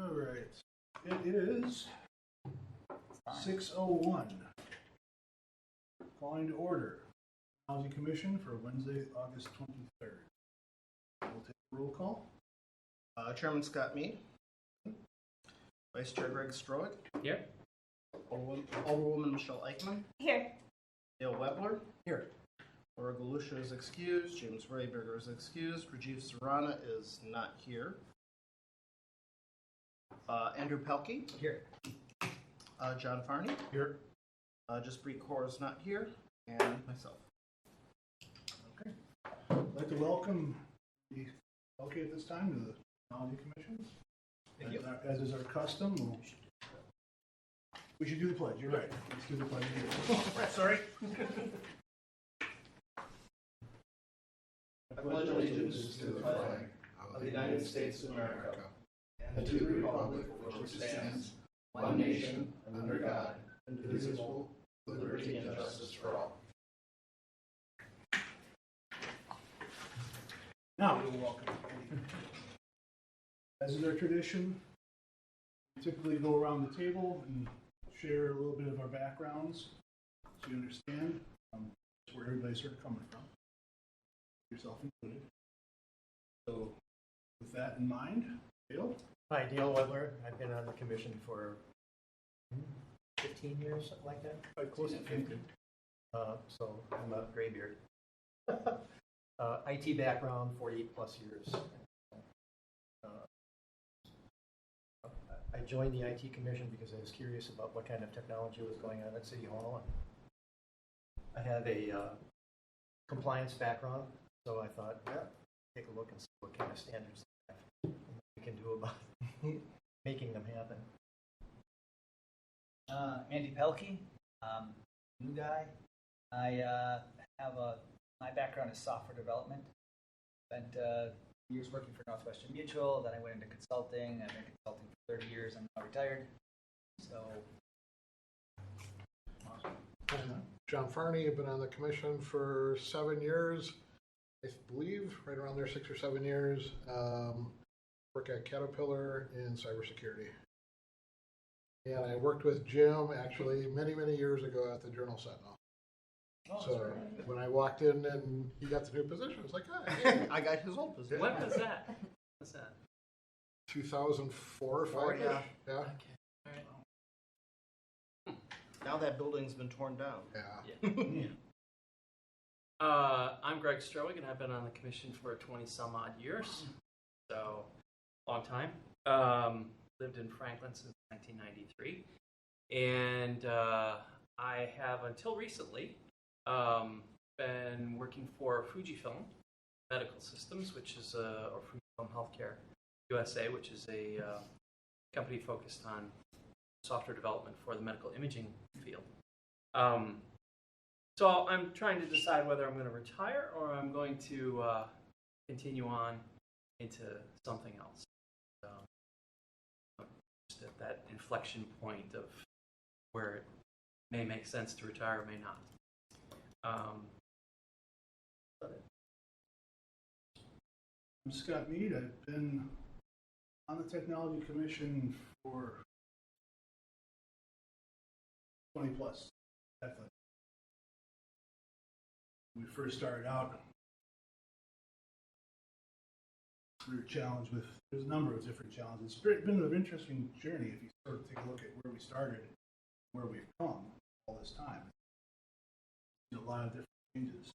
All right. It is 6:01. Calling to order. Technology Commission for Wednesday, August 23rd. We'll take a roll call. Chairman Scott Mead. Vice Chair Greg Stroick. Here. Alderwoman Michelle Eichmann. Here. Dale Webler. Here. Laura Galusha is excused. James Rayberger is excused. Rajiv Sarana is not here. Andrew Pelkey. Here. John Farney. Here. Jaspreet Kaur is not here. And myself. Okay. I'd like to welcome the Pelkey at this time to the Technology Commission. Thank you. As is our custom, we should do the pledge. You're right. Let's do the pledge. Sorry. I pledge allegiance to the flag of the United States of America and to the republic for which it stands, one nation, under God, indivisible, with liberty and justice for all. Now we'll welcome. As is our tradition, we typically go around the table and share a little bit of our backgrounds so you understand where everybody's sort of coming from, yourself included. So with that in mind, Dale? Hi, Dale Webler. I've been on the commission for 15 years, something like that. Close to 50. So I'm a graybeard. IT background, 48 plus years. I joined the IT commission because I was curious about what kind of technology was going on at City Hall. I have a compliance background, so I thought, yeah, take a look and see what kind of standards we can do about making them happen. Andy Pelkey, new guy. I have my background is software development. Spent years working for Northwestern Mutual. Then I went into consulting. I've been consulting for 30 years. I'm now retired. So, John Farney, I've been on the commission for 7 years, I believe, right around there, 6 or 7 years. Work at Caterpillar in cybersecurity. And I worked with Jim actually many, many years ago at the Journal Sentinel. oh, So right. when I walked in and he got the new position, it's like, hey, I got his old position. When was that? 2004 or 5. Yeah. Yeah. All right. Now that building's been torn down. Yeah. I'm Greg Stroig, and I've been on the commission for 20 some odd years, so long time. Lived in Franklin since 1993, and I have until recently been working for Fujifilm Medical Systems, which is or Fujifilm Healthcare USA, which is a company focused on software development for the medical imaging field. So I'm trying to decide whether I'm going to retire or I'm going to continue on into something else. Just at that inflection point of where it may make sense to retire or may not. I'm Scott Mead. I've been on the Technology Commission for 20 plus. Definitely. When we first started out, we were challenged with, there's a number of different challenges. It's been an interesting journey if you sort of take a look at where we started, where we've come all this time. There's a lot of different changes.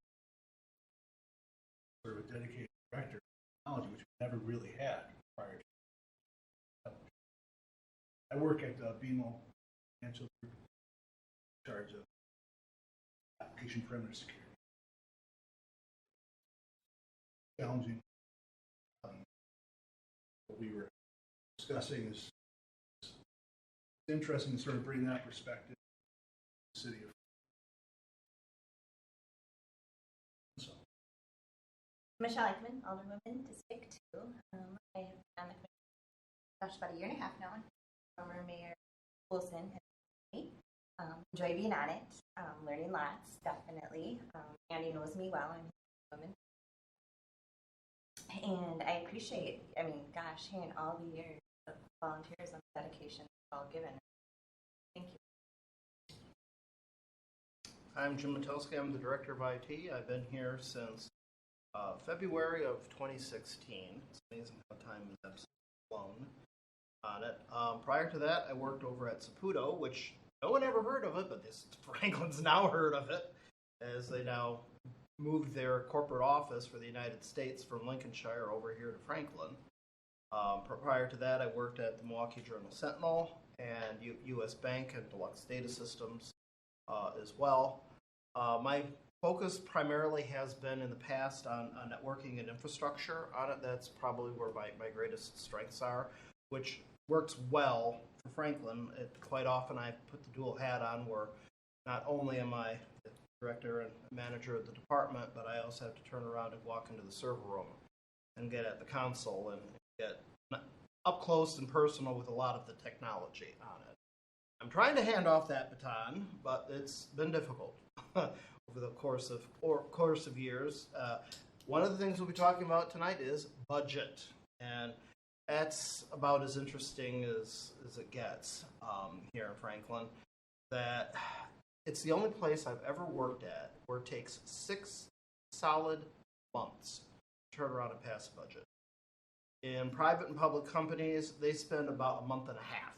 Sort of a dedicated director of technology, which we never really had prior to. I work at BMO Financial Group, in charge of application perimeter security. Challenging. What we were discussing is it's interesting to sort of bring that perspective to the city of. So. Michelle Eichmann, Alderwoman, District 2. I have been on the commission about a year and a half now. Former Mayor Wilson has me. Enjoy being on it, learning lots, definitely. Andy knows me well. I'm a woman. And I appreciate, I mean, gosh, hearing all the years the volunteers and the dedication you've all given. Thank you. I'm Jim Metelsky. I'm the Director of IT. I've been here since February of 2016. It's amazing how time has flown on it. Prior to that, I worked over at Saputo, which no one ever heard of it, but Franklin's now heard of it, as they now moved their corporate office for the United States from Lincolnshire over here to Franklin. Prior to that, I worked at the Milwaukee Journal-Sentinel and U.S. Bank and Deluxe Data Systems as well. My focus primarily has been in the past on networking and infrastructure on it. That's probably where my greatest strengths are, which works well for Franklin. Quite often I put the dual hat on where not only am I the director and manager of the department, but I also have to turn around and walk into the server room and get at the console and get up close and personal with a lot of the technology on it. I'm trying to hand off that baton, but it's been difficult over the course of years. One of the things we'll be talking about tonight is budget, and that's about as interesting as it gets here in Franklin. That it's the only place I've ever worked at where it takes 6 solid months to turn around and pass a budget. In private and public companies, they spend about a month and a half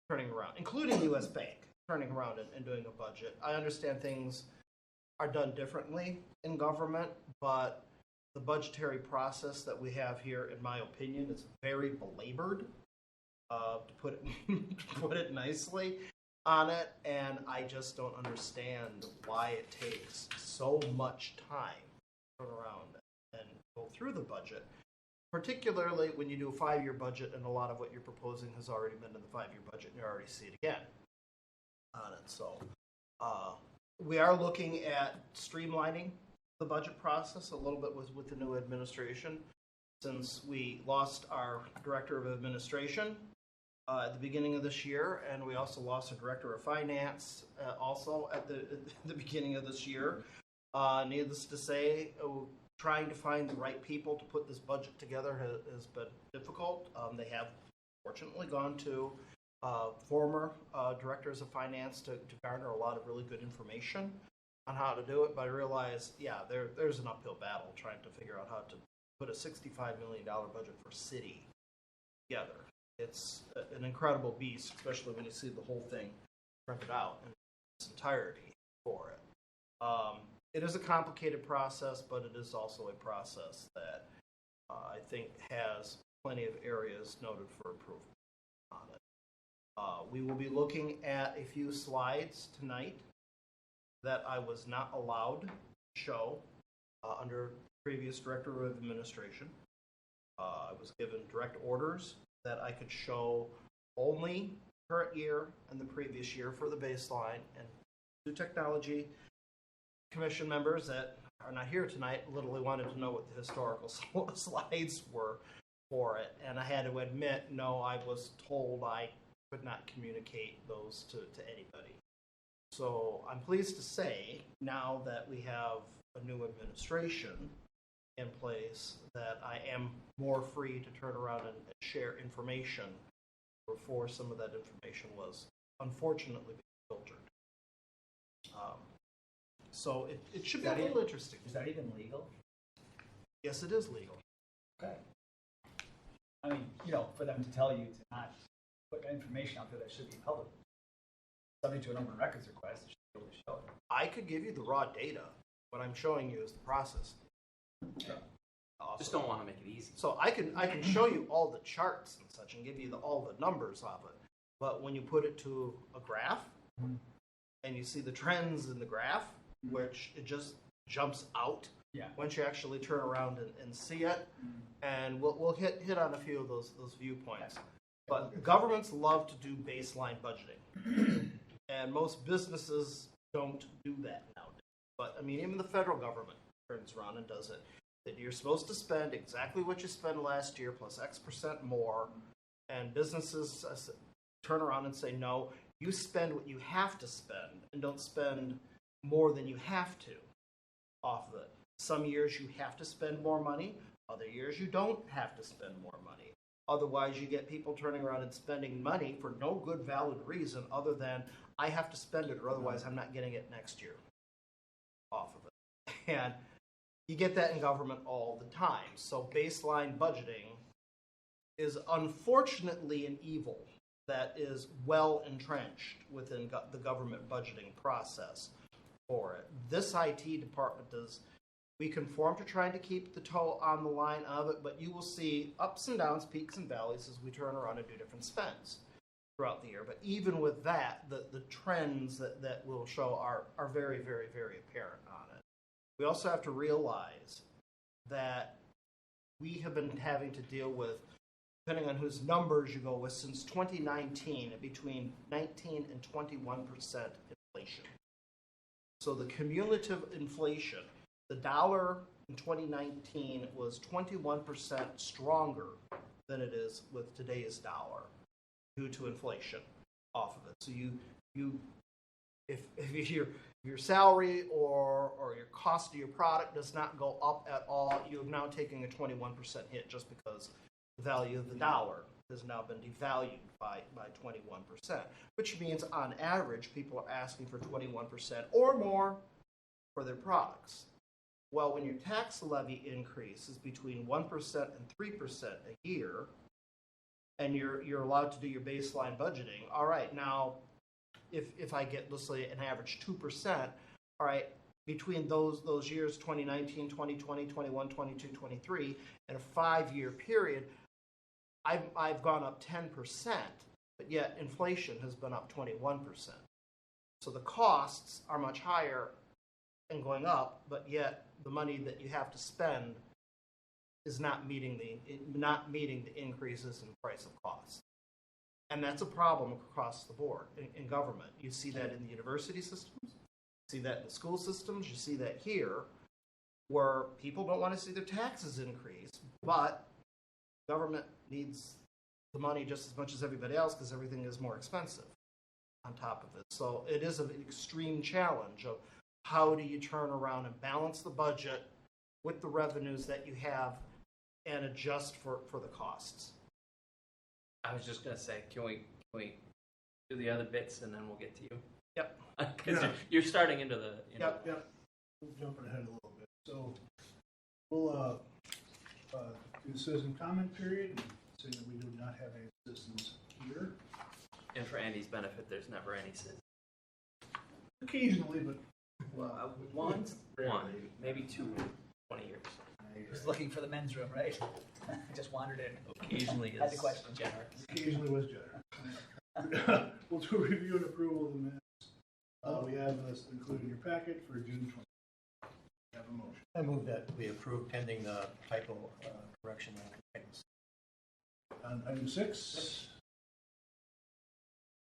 turning around, including U.S. Bank, turning around and doing a budget. I understand things are done differently in government, but the budgetary process that we have here, in my opinion, is very belabored, to put it nicely on it, and I just don't understand why it takes so much time to turn around and go through the budget, particularly when you do a 5-year budget and a lot of what you're proposing has already been in the 5-year budget and you already see it again on it. So we are looking at streamlining the budget process a little bit with the new administration, since we lost our director of administration at the beginning of this year, and we also lost a director of finance also at the beginning of this year. Needless to say, trying to find the right people to put this budget together has been difficult. They have fortunately gone to former directors of finance to garner a lot of really good information on how to do it, but I realize, there's an uphill battle trying to figure out how to put a $65 million budget for city together. It's an incredible beast, especially when you see the whole thing printed out in its entirety for it. It is a complicated process, but it is also a process that I think has plenty of areas noted for improvement on it. We will be looking at a few slides tonight that I was not allowed to show under previous Director of Administration. I was given direct orders that I could show only current year and the previous year for the baseline, and 2 technology commission members that are not here tonight literally wanted to know what the historical slides were for it, and I had to admit, no, I was told I could not communicate those to anybody. So I'm pleased to say, now that we have a new administration in place, that I am more free to turn around and share information. Before, some of that information was unfortunately filtered. So it should be a little interesting. Is that even legal? Yes, it is legal. Okay. I mean, for them to tell you to not put information out there that should be public, subject to an open records request, it should be able to show it. I could give you the raw data. What I'm showing you is the process. Okay. Just don't want to make it easy. So I can show you all the charts and such and give you all the numbers of it. But when you put it to a graph and you see the trends in the graph, which it just jumps out once you actually turn around and see it, and we'll hit on a few of those viewpoints. But governments love to do baseline budgeting, and most businesses don't do that nowadays. But I mean, even the federal government turns around and does it. That you're supposed to spend exactly what you spent last year plus X% more, and businesses turn around and say, no, you spend what you have to spend and don't spend more than you have to off of it. Some years you have to spend more money, other years you don't have to spend more money. Otherwise, you get people turning around and spending money for no good valid reason other than I have to spend it or otherwise I'm not getting it next year off of it. And you get that in government all the time. So baseline budgeting is unfortunately an evil that is well entrenched within the government budgeting process for it. This IT department does, we conform to trying to keep the toe on the line of it, but you will see ups and downs, peaks and valleys as we turn around and do different spends throughout the year. But even with that, the trends that we'll show are very, very, very apparent on it. We also have to realize that we have been having to deal with, depending on whose numbers you go with, since 2019, between 19 and 21% inflation. So the cumulative inflation, the dollar in 2019 was 21% stronger than it is with today's dollar due to inflation off of it. So if your salary or your cost of your product does not go up at all, you're now taking a 21% hit just because the value of the dollar has now been devalued by 21%, which means on average people are asking for 21% or more for their products. Well, when your tax levy increase is between 1% and 3% a year, and you're allowed to do your baseline budgeting, all right, now if I get, let's say, an average 2%, all right, between those years, 2019, 2020, 21, 22, 23, and a 5-year period, I've gone up 10%, but yet inflation has been up 21%. So the costs are much higher and going up, but yet the money that you have to spend is not meeting the increases in price of cost. And that's a problem across the board in government. You see that in the university systems, you see that in the school systems, you see that here, where people don't want to see their taxes increase, but government needs the money just as much as everybody else because everything is more expensive on top of it. So it is an extreme challenge of how do you turn around and balance the budget with the revenues that you have and adjust for the costs. I was just going to say, can we do the other bits and then we'll get to you? Yep. Because Yeah. you're starting into the... Yep. We'll jump ahead a little bit. So we'll do the citizen comment period and say that we do not have any citizens here. And for Andy's benefit, there's never any citizen. Occasionally, but One, maybe 2 in 20 years. Just looking for the men's room, right? Just wandered in. Occasionally Had the is question. generous. occasionally was generous. We'll do a review and approval of the minutes. We have this included in your packet for June 20th. Have a motion. I move that we approve pending the typo correction on items. On item 6.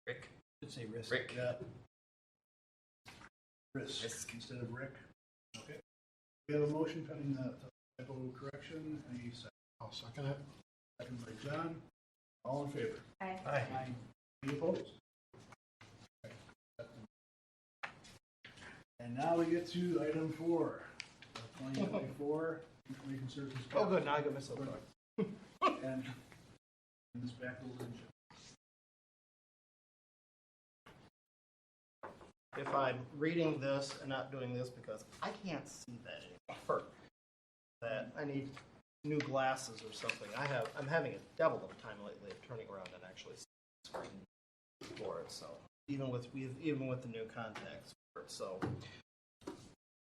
Rick? Should say risk. Rick. Yeah. Risk instead of Rick. Okay. We have a motion pending the typo correction. Any second? I'll second it. Second by John. All in favor? Aye. Aye. Any opposed? And now we get to item 4, 2024 Information Services. Oh, good. Now I got myself right. And this back over to Jim. If I'm reading this and not doing this because I can't see that anymore, that I need new glasses or something. I'm having a devil of a time lately of turning around and actually seeing the screen for it. So even with the new contacts for it. So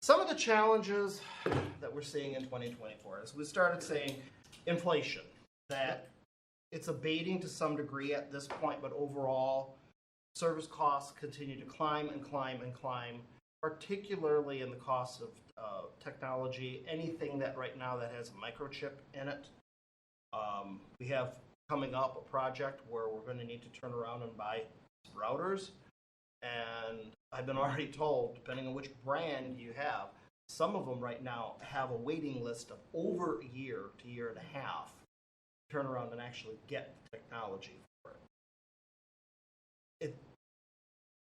some of the challenges that we're seeing in 2024 is we started seeing inflation, that it's abating to some degree at this point, but overall service costs continue to climb and climb and climb, particularly in the cost of technology, anything that right now that has a microchip in it. We have coming up a project where we're going to need to turn around and buy routers. And I've been already told, depending on which brand you have, some of them right now have a waiting list of over a year to year and a half to turn around and actually get the technology for it.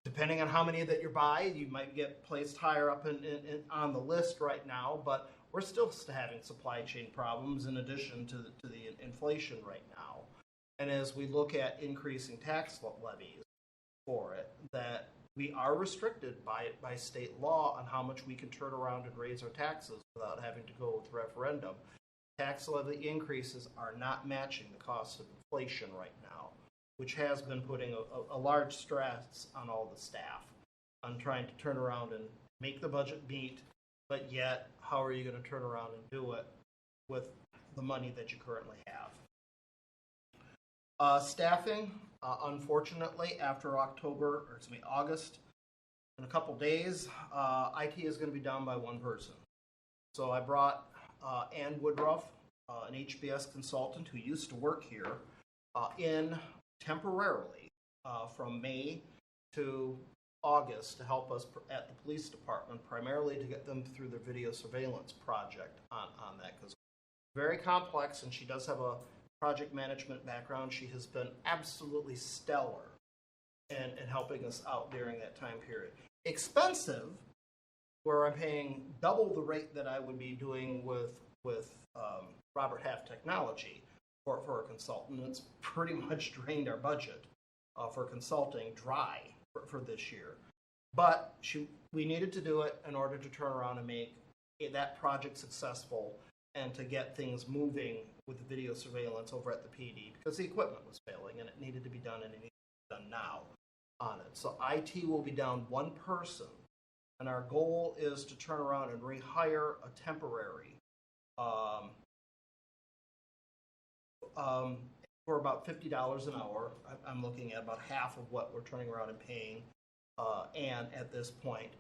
Depending on how many that you buy, you might get placed higher up on the list right now, but we're still having supply chain problems in addition to the inflation right now. And as we look at increasing tax levies for it, that we are restricted by state law on how much we can turn around and raise our taxes without having to go with referendum. Tax levy increases are not matching the cost of inflation right now, which has been putting a large stress on all the staff on trying to turn around and make the budget meet, but yet how are you going to turn around and do it with the money that you currently have? Staffing, unfortunately, after August, in a couple days, IT is going to be down by one person. So I brought Ann Woodruff, an HBS consultant who used to work here, in temporarily from May to August to help us at the police department, primarily to get them through their video surveillance project on that, because very complex, and she does have a project management background. She has been absolutely stellar in helping us out during that time period. Expensive, where I'm paying double the rate that I would be doing with Robert Half Technology for a consultant. It's pretty much drained our budget for consulting dry for this year. But we needed to do it in order to turn around and make that project successful and to get things moving with the video surveillance over at the PD, because the equipment was failing and it needed to be done, and it needed to be done now on it. So IT will be down one person, and our goal is to turn around and rehire a temporary for about $50 an hour. I'm looking at about half of what we're turning around and paying Ann at this point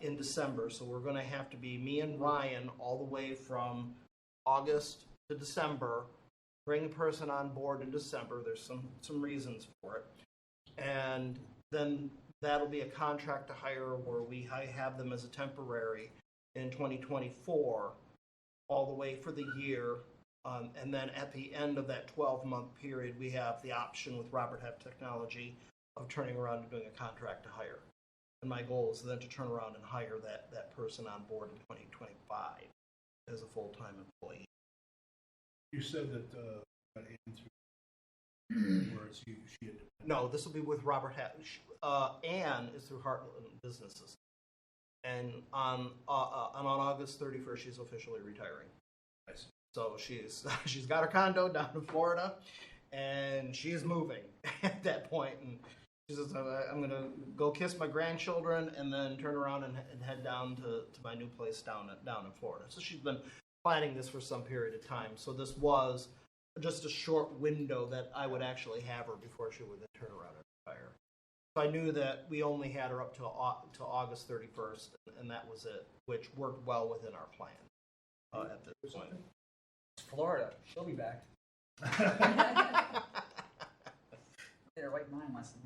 in December. So we're going to have to be me and Ryan all the way from August to December, bring a person on board in December. There's some reasons for it. And then that'll be a contract to hire where I have them as a temporary in 2024 all the way for the year. And then at the end of that 12-month period, we have the option with Robert Half Technology of turning around and doing a contract to hire. And my goal is then to turn around and hire that person on board in 2025 as a full-time employee. You said that Ann through words she had. No, this will be with Robert Half. Ann is through Heartland Businesses. And on August 31st, she's officially retiring. Nice. So she's got her condo down in Florida, and she is moving at that point. And she says, I'm going to go kiss my grandchildren and then turn around and head down to my new place down in Florida. So she's been planning this for some period of time. So this was just a short window that I would actually have her before she would then turn around and retire. So I knew that we only had her up to August 31st, and that was it, which worked well within our plan at this point. It's Florida. She'll be back. Get her white mind lesson.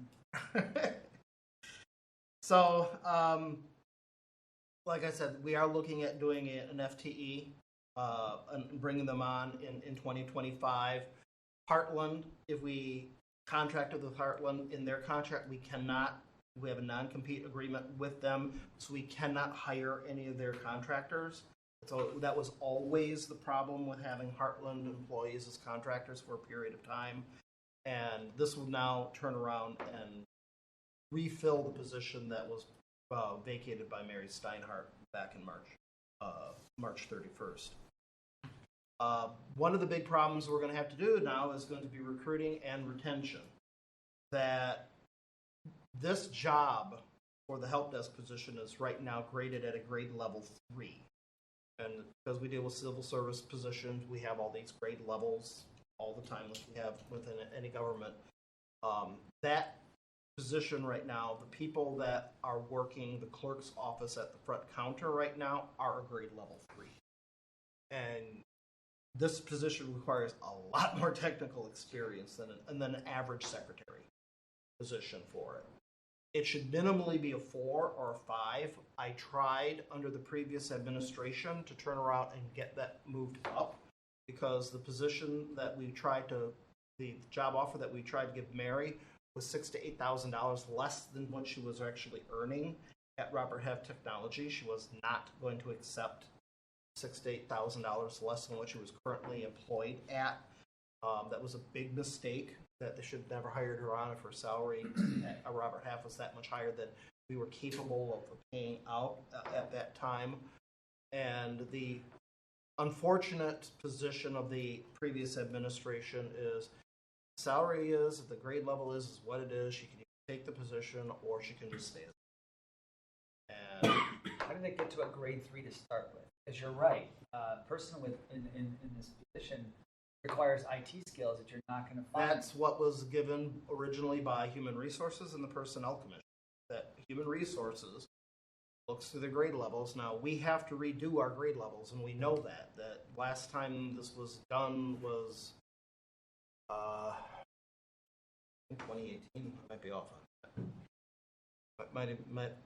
So, like I said, we are looking at doing an FTE and bringing them on in 2025. Heartland, if we contracted with Heartland, in their contract, we have a non-compete agreement with them, so we cannot hire any of their contractors. So that was always the problem with having Heartland employees as contractors for a period of time. And this will now turn around and refill the position that was vacated by Mary Steinhardt back in March 31st. One of the big problems we're going to have to do now is going to be recruiting and retention. That this job for the help desk position is right now graded at a grade level 3. And because we deal with civil service positions, we have all these grade levels all the time, like we have within any government. That position right now, the people that are working the clerk's office at the front counter right now are a grade level 3. And this position requires a lot more technical experience than an average secretary position for it. It should minimally be a 4 or a 5. I tried under the previous administration to turn around and get that moved up, because the position that the job offer that we tried to give Mary was $6,000 to $8,000 less than what she was actually earning at Robert Half Technology. She was not going to accept $6,000 to $8,000 less than what she was currently employed at. That was a big mistake that they should have never hired her on if her salary, Robert Half, was that much higher than we were capable of paying out at that time. And the unfortunate position of the previous administration is salary is, the grade level is what it is. She can either take the position or she can just stay. And How did it get to a grade 3 to start with? Because you're right, a person in this position requires IT skills that you're not going to find. that's what was given originally by Human Resources and the Personnel Commission. That Human Resources looks through the grade levels. Now, we have to redo our grade levels, and we know that. That last time this was done was 2018. I might be off on that.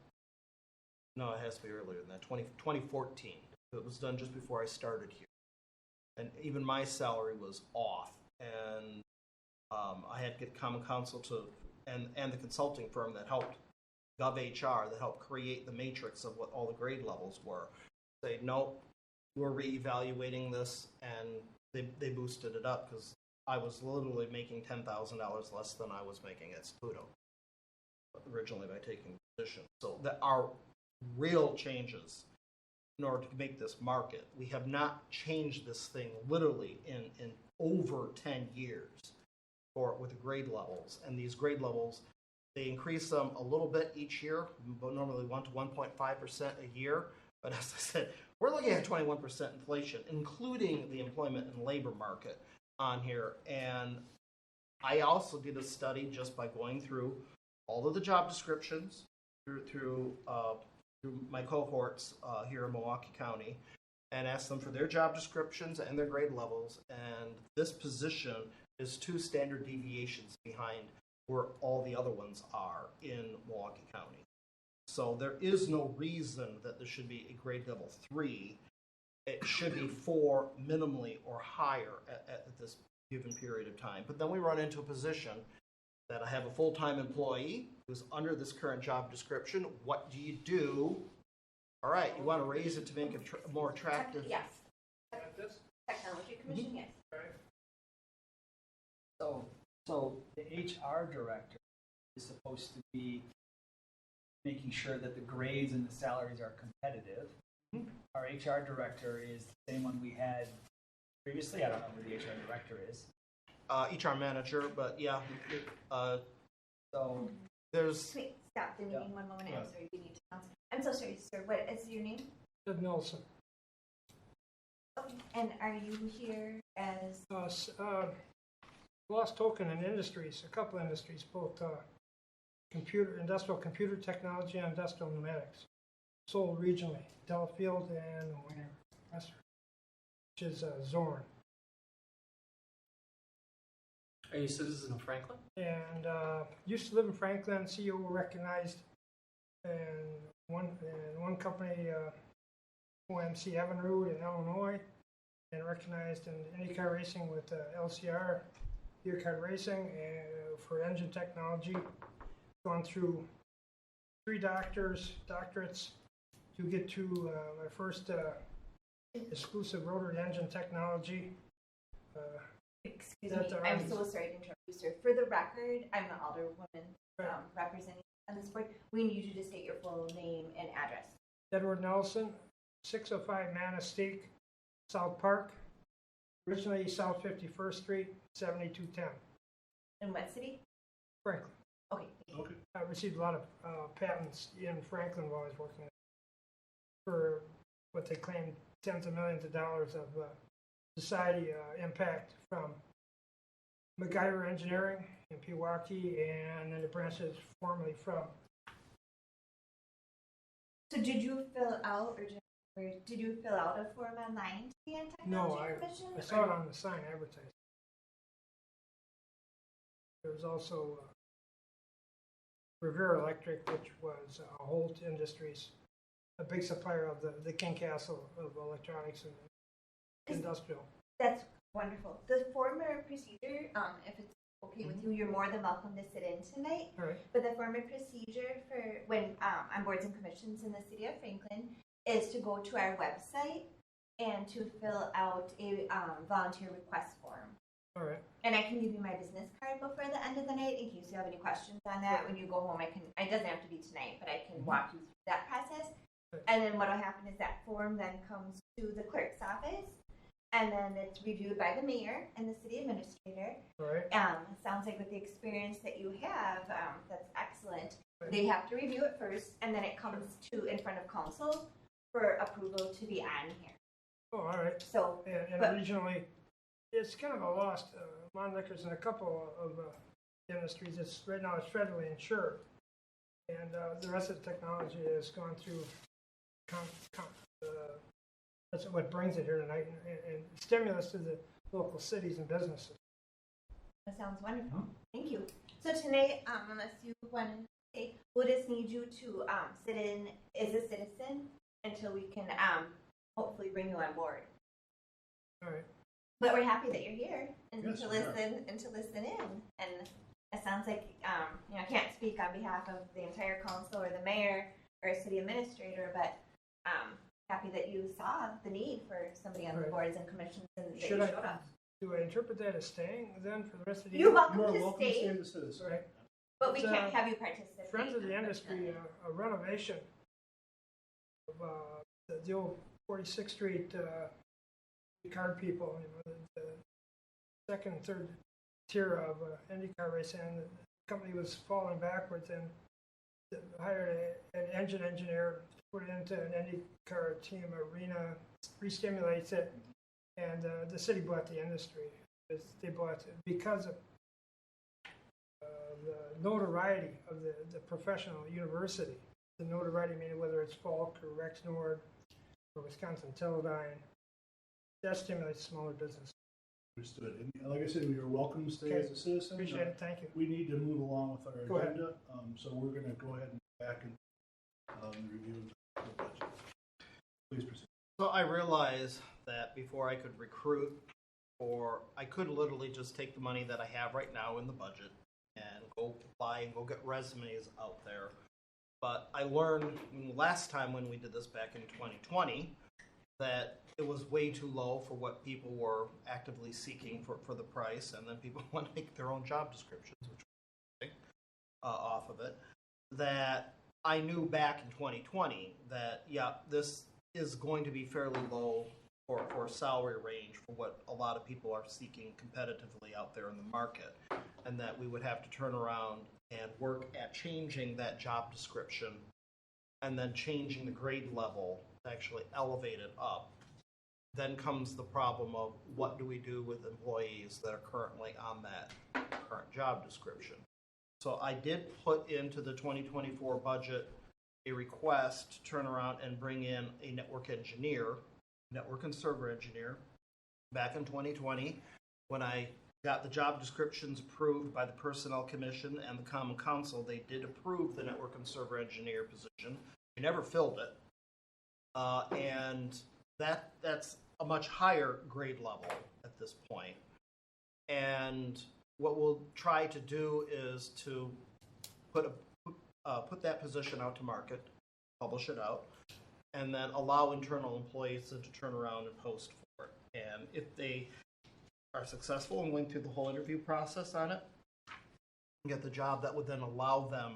No, it has to be earlier than that. 2014. It was done just before I started here. And even my salary was off. And I had to get Common Council and the consulting firm that helped, GovHR, that helped create the matrix of what all the grade levels were. Say, nope, we're reevaluating this, and they boosted it up because I was literally making $10,000 less than I was making at Saputo originally by taking the position. So there are real changes in order to make this market. We have not changed this thing literally in over 10 years with the grade levels. And these grade levels, they increase them a little bit each year, but normally 1 to 1.5% a year. But as I said, we're looking at 21% inflation, including the employment and labor market on here. And I also did a study just by going through all of the job descriptions through my cohorts here in Milwaukee County, and asked them for their job descriptions and their grade levels. And this position is 2 standard deviations behind where all the other ones are in Milwaukee County. So there is no reason that there should be a grade level 3. It should be 4 minimally or higher at this given period of time. But then we run into a position that I have a full-time employee who's under this current job description. What do you do? All right, you want to raise it to make it more attractive. Yes. Technology Commission, yes. So the HR director is supposed to be making sure that the grades and the salaries are competitive. Mm-hmm. Our HR director is the same one we had previously. I don't know who the HR director is. HR manager, but yeah. So There's Wait, stop the meeting one moment. I'm sorry, we need to announce. I'm so sorry, sir. What is your name? Ed Nelson. Okay. And are you here as? Lost token in industries, a couple industries, both industrial computer technology and industrial pneumatics, sold regionally, Delafield and Western, which is Zorn. Are you a citizen of Franklin? And used to live in Franklin. CEO recognized in one company, OMC Evinrude in Illinois, and recognized in IndyCar racing with LCR, IndyCar racing, and for engine technology. Gone through 3 doctorates to get to my first exclusive rotary engine technology. Excuse me, I'm so sorry to interrupt you, sir. For the record, I'm the alderwoman representing on this board. We need you to state your full name and address. Edward Nelson, 605 Manistee, South Park, originally South 51st Street, 7210, In what city? Franklin. Okay. Okay. I received a lot of patents in Franklin while I was working for what they claimed tens of millions of dollars of society impact from MacGyver Engineering in Pewaukee, and then the branches formerly from. So did you fill out, or did you fill out a form online to the Technology Commission? I saw it on the sign advertised. There was also Revere Electric, which was Holt Industries, a big supplier of the King Castle of electronics and industrial. That's wonderful. The former procedure, if it's okay with you, you're more than welcome to sit in tonight. All right. But the former procedure for when on boards and commissions in the city of Franklin is to go to our website and to fill out a volunteer request form. All right. And I can give you my business card before the end of the night in case you have any questions on that. When you go home, it doesn't have to be tonight, but I can walk you through that process. And then what will happen is that form then comes to the clerk's office, and then it's reviewed by the mayor and the city administrator. All right. It sounds like with the experience that you have, that's excellent. They have to review it first, and then it comes to in front of council for approval to be on here. Oh, all right. So, And but- regionally, it's kind of a lost. Mon Liquors and a couple of industries. Right now it's federally insured, and the rest of the technology has gone through. That's what brings it here tonight, and stimulus to the local cities and businesses. that sounds wonderful. Thank you. So tonight, unless you want to say, we'll just need you to sit in as a citizen until we can hopefully bring you on board. All right. But we're happy that you're here and Yes, to we are. listen in. And it sounds like I can't speak on behalf of the entire council or the mayor or city administrator, but happy that you saw the need for somebody on the Right. boards and commissions and that you Should showed I up. do I interpret that as staying then for the rest of the You're year? welcome You are to welcome to stay, stay as a citizen. Right. but we It's, can't have you participate. Friends of the Industry, a renovation of the old 46th Street card people, the second and third tier of IndyCar racing. And the company was falling backwards and hired an engine engineer to put it into an IndyCar team arena, re-stimulates it, and the city bought the industry. They bought it because of the notoriety of the professional university. The notoriety, meaning whether it's Falk or Rexnord or Wisconsin Teledyne, that stimulates smaller business. Understood. And like I said, we are welcome to stay Okay. as a citizen. Appreciate it. Thank you. We need to move along with our Go ahead. agenda, so we're going to go ahead and go back and review the budget. Please proceed. So I realized that before I could recruit, or I could literally just take the money that I have right now in the budget and go apply and go get resumes out there. But I learned last time when we did this back in 2020 that it was way too low for what people were actively seeking for the price, and then people want to make their own job descriptions, which was off of it. That I knew back in 2020 that, yeah, this is going to be fairly low for a salary range for what a lot of people are seeking competitively out there in the market, and that we would have to turn around and work at changing that job description and then changing the grade level to actually elevate it up. Then comes the problem of what do we do with employees that are currently on that current job description. So I did put into the 2024 budget a request to turn around and bring in a network and server engineer. Back in 2020, when I got the job descriptions approved by the Personnel Commission and the Common Council, they did approve the network and server engineer position. We never filled it. And that's a much higher grade level at this point. And what we'll try to do is to put that position out to market, publish it out, and then allow internal employees to turn around and post for it. And if they are successful and went through the whole interview process on it, and get the job, that would then allow them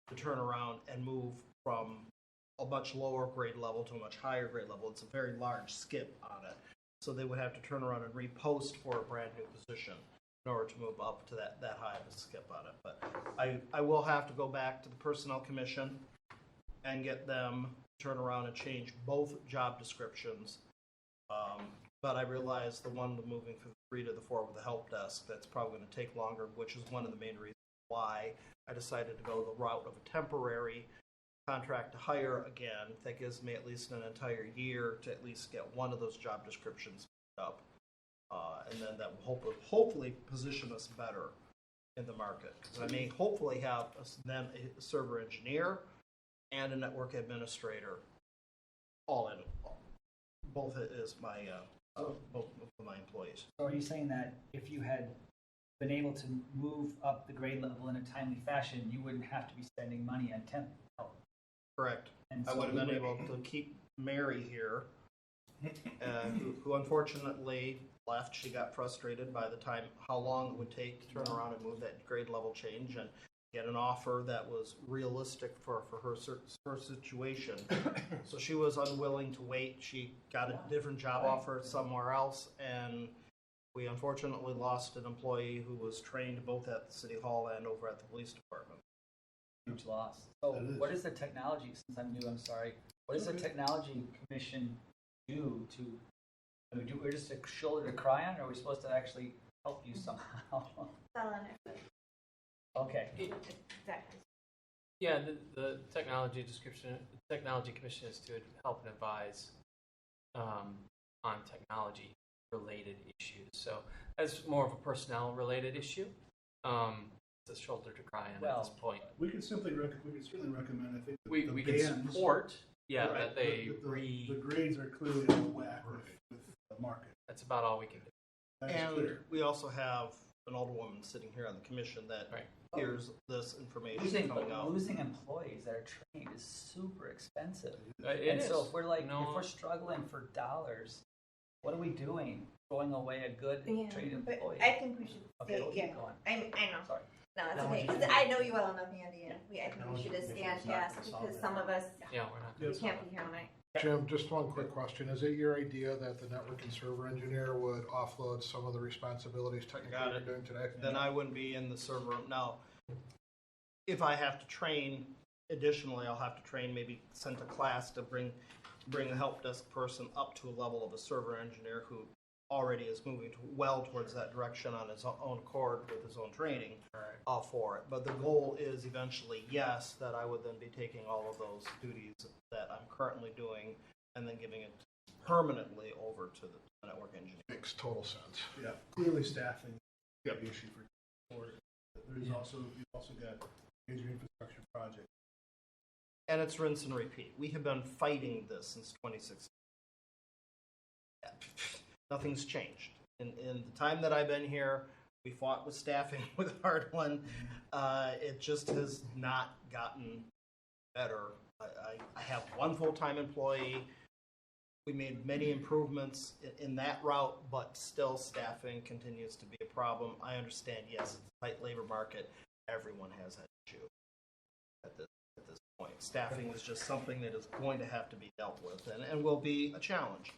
to turn around and move from a much lower grade level to a much higher grade level. It's a very large skip on it. So they would have to turn around and repost for a brand new position in order to move up to that high of a skip on it. But I will have to go back to the Personnel Commission and get them to turn around and change both job descriptions. But I realize the one moving from 3 to the 4 with the help desk, that's probably going to take longer, which is one of the main reasons why I decided to go the route of a temporary contract to hire again. That gives me at least an entire year to at least get one of those job descriptions up. And then that will hopefully position us better in the market. Because I may hopefully have then a server engineer and a network administrator all in. Both is my both of my employees. So are you saying that if you had been able to move up the grade level in a timely fashion, you wouldn't have to be spending money on temp help? Correct. And I so would have we been able to keep Mary here, who unfortunately left. She got frustrated by the time how long it would take to turn around and move that grade level change and get an offer that was realistic for her situation. So she was unwilling to wait. She got a different job offer somewhere else, and we unfortunately lost an employee who was trained both at the city hall and over at the police department. Huge loss. So That is. what is the technology, since I'm new, I'm sorry, what does the technology commission do to, I mean, we're just a shoulder to cry on, or are we supposed to actually help you somehow? Fell on her foot. Okay. Exactly. Yeah, the technology commission is to help and advise on technology related issues. So that's more of a personnel related issue. It's a shoulder to cry on at this point. We could certainly recommend, I think, We the can bands, support, right, that they the grades are clearly out of whack with the market. that's about all we can do. That is And clear. we also have an older woman sitting here on the commission that Right. hears this information coming out. Losing employees that are trained is super expensive. It And is. so if we're like, No. if we're struggling for dollars, what are we doing? Throwing away a good Yeah, trained but employee? I think we should Okay, say, we'll yeah, keep going. I know. Sorry. No, it's Technology okay, 'cause I know you well enough, Andy, and I think we should just stand fast, because some of us, Yeah, we're not. we can't be here all night. Jim, just one quick question. Is it your idea that the network and server engineer would offload some of the responsibilities technically Got you're it. doing today? Then I wouldn't be in the server room. Now, if I have to train, additionally, I'll have to train, maybe send a class to bring a help desk person up to a level of a server engineer who already is moving well towards that direction on his own accord with his own training for it. But the goal is eventually, yes, that I would then be taking all of those duties that I'm currently doing and then giving it permanently over to the network engineer. Makes total sense. Yeah, clearly staffing is the issue for there's also, you've also got major infrastructure projects. And it's rinse and repeat. We have been fighting this since 2016. Nothing's changed. In the time that I've been here, we fought with staffing with hard one. It just has not gotten better. I have one full-time employee. We made many improvements in that route, but still staffing continues to be a problem. I understand, yes, it's a tight labor market. Everyone has that issue at this point. Staffing is just something that is going to have to be dealt with and will be a challenge.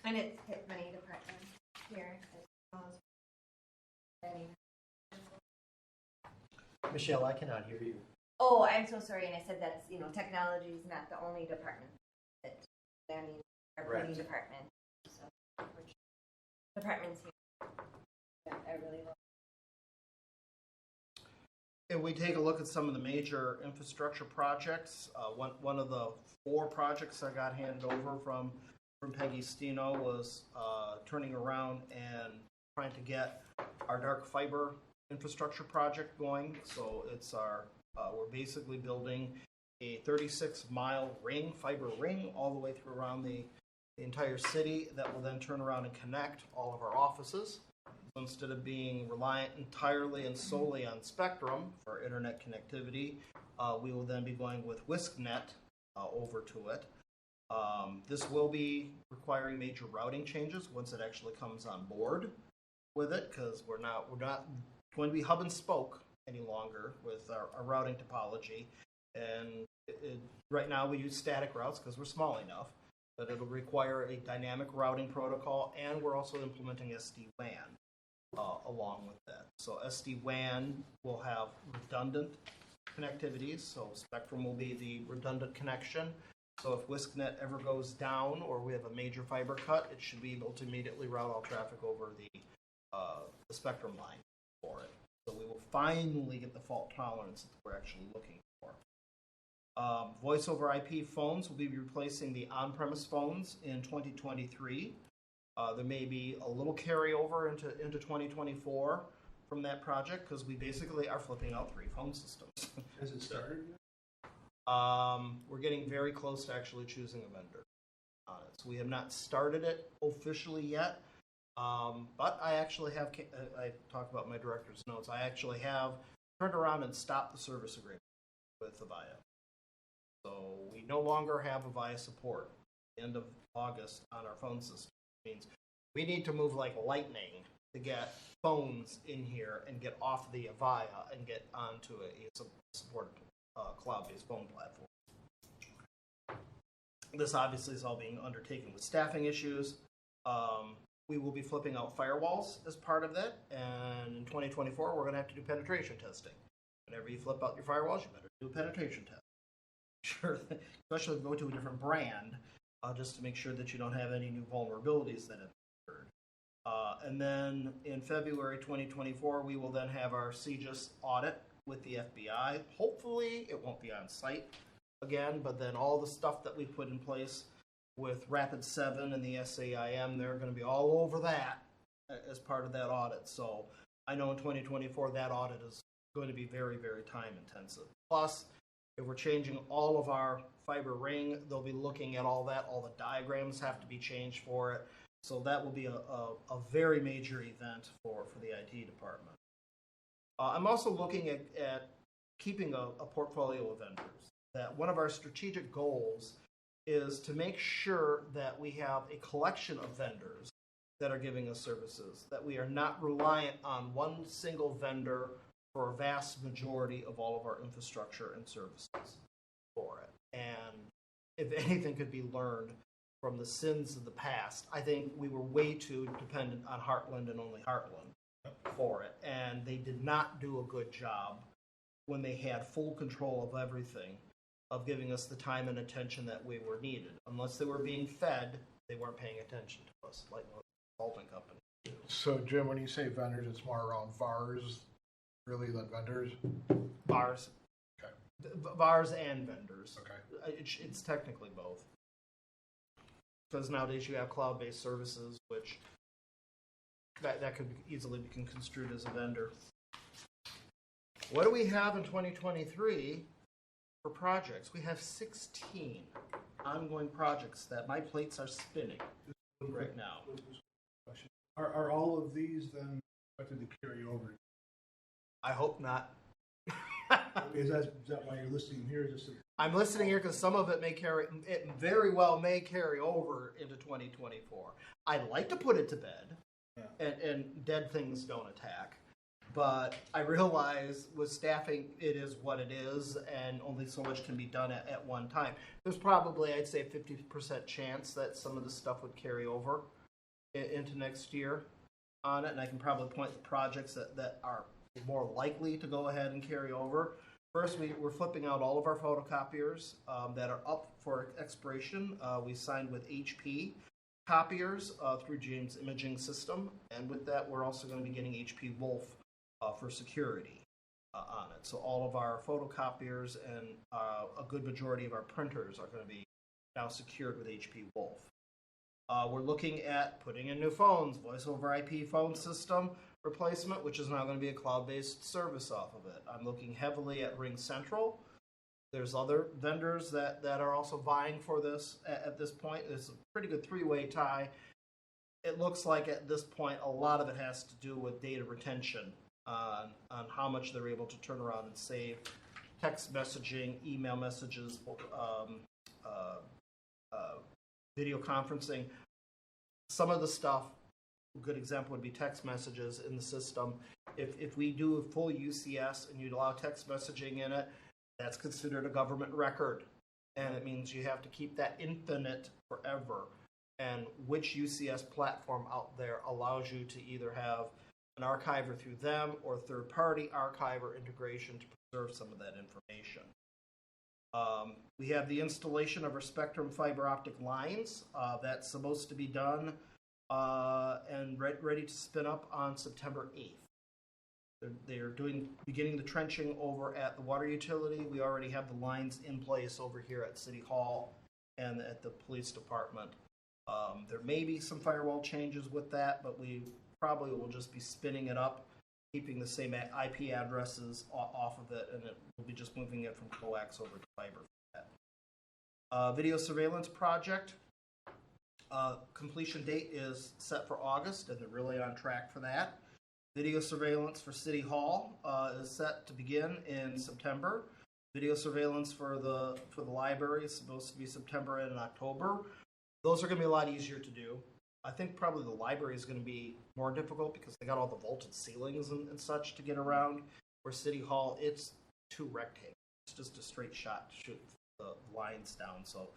And it's hit many departments here, as well as many. Michelle, I cannot hear you. Oh, I'm so sorry, and I said that's, technology is not the only department that, our Correct. planning department, so, which departments here. Yeah, I really love. If we take a look at some of the major infrastructure projects, one of the 4 projects I got handed over from Peggy Steno was turning around and trying to get our dark fiber infrastructure project going. So it's we're basically building a 36-mile fiber ring all the way through around the entire city that will then turn around and connect all of our offices. So instead of being reliant entirely and solely on Spectrum for internet connectivity, we will then be going with WiskNet over to it. This will be requiring major routing changes once it actually comes on board with it, because we're not going to be hub and spoke any longer with our routing topology. And right now we use static routes because we're small enough, but it'll require a dynamic routing protocol, and we're also implementing SD-WAN along with that. So SD-WAN will have redundant connectivities, so Spectrum will be the redundant connection. So if WiskNet ever goes down or we have a major fiber cut, it should be able to immediately route all traffic over the Spectrum line for it. So we will finally get the fault tolerance that we're actually looking for. Voice over IP phones will be replacing the on-premise phones in 2023. There may be a little carryover into 2024 from that project because we basically are flipping out 3 phone systems. Has it started yet? We're getting very close to actually choosing a vendor on it. So we have not started it officially yet, but I actually have, I talk about my director's notes, I actually have turned around and stopped the service agreement with Avaya. So we no longer have Avaya support at the end of August on our phone system. Which means We need to move like lightning to get phones in here and get off the Avaya and get onto a supported cloud-based phone platform. This obviously is all being undertaken with staffing issues. We will be flipping out firewalls as part of that, and in 2024, we're going to have to do penetration testing. Whenever you flip out your firewalls, you better do a penetration test. Sure, especially if you go to a different brand, just to make sure that you don't have any new vulnerabilities that have occurred. And then in February 2024, we will then have our CJIS audit with the FBI. Hopefully, it won't be on site again, but then all the stuff that we put in place with Rapid7 and the SAIM, they're going to be all over that as part of that audit. So I know in 2024, that audit is going to be very, very time intensive. Plus, if we're changing all of our fiber ring, they'll be looking at all that. All the diagrams have to be changed for it. So that will be a very major event for the IT department. I'm also looking at keeping a portfolio of vendors. That one of our strategic goals is to make sure that we have a collection of vendors that are giving us services, that we are not reliant on one single vendor for a vast majority of all of our infrastructure and services for it. And if anything could be learned from the sins of the past, I think we were way too dependent on Heartland and only Heartland for it. And they did not do a good job when they had full control of everything, of giving us the time and attention that we were needed. Unless they were being fed, they weren't paying attention to us, like most consulting companies do. So, Jim, when you say vendors, it's more around VARs, really, than vendors? VARs. Okay. VARs and vendors. Okay. It's technically both. Because nowadays you have cloud-based services, which that could easily be construed as a vendor. What do we have in 2023 for projects? We have 16 ongoing projects that my plates are spinning right now. Are all of these then expected to carry over? I hope not. Is that why you're listing here? I'm listening here because some of it very well may carry over into 2024. I'd like to put it to bed, and dead things don't attack. But I realize with staffing, it is what it is, and only so much can be done at one time. There's probably, I'd say, a 50% chance that some of the stuff would carry over into next year on it, and I can probably point to projects that are more likely to go ahead and carry over. First, we're flipping out all of our photocopiers that are up for expiration. We signed with HP copiers through James Imaging System, and with that, we're also going to be getting HP Wolf for security on it. So all of our photocopiers and a good majority of our printers are going to be now secured with HP Wolf. We're looking at putting in new phones, voice over IP phone system replacement, which is now going to be a cloud-based service off of it. I'm looking heavily at RingCentral. There's other vendors that are also vying for this at this point. It's a pretty good three-way tie. It looks like at this point a lot of it has to do with data retention on how much they're able to turn around and save text messaging, email messages, video conferencing. Some of the stuff, a good example would be text messages in the system. If we do a full UCS and you'd allow text messaging in it, that's considered a government record. And it means you have to keep that infinite forever. And which UCS platform out there allows you to either have an archiver through them or third-party archiver integration to preserve some of that information. We have the installation of our Spectrum fiber optic lines. That's supposed to be done and ready to spin up on September 8th. They're beginning the trenching over at the water utility. We already have the lines in place over here at City Hall and at the police department. There may be some firewall changes with that, but we probably will just be spinning it up, keeping the same IP addresses off of it, and it will be just moving it from coax over to fiber for that. Video surveillance project. Completion date is set for August, and they're really on track for that. Video surveillance for City Hall is set to begin in September. Video surveillance for the library is supposed to be September and October. Those are going to be a lot easier to do. I think probably the library is going to be more difficult because they got all the vaulted ceilings and such to get around. Where City Hall, it's 2 rectangles. It's just a straight shot to shoot the lines down. So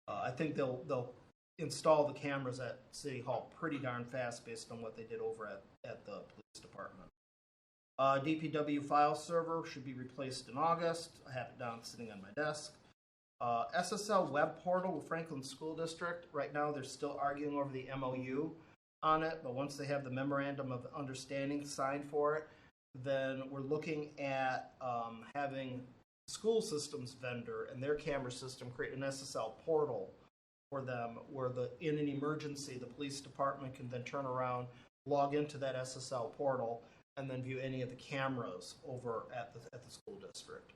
I think they'll install the cameras at City Hall pretty darn fast based on what they did over at the police department. DPW file server should be replaced in August. I have it down sitting on my desk. SSL web portal with Franklin School District. Right now, they're still arguing over the MOU on it, but once they have the memorandum of understanding signed for it, then we're looking at having school systems vendor and their camera system create an SSL portal for them where in an emergency, the police department can then turn around, log into that SSL portal, and then view any of the cameras over at the school district.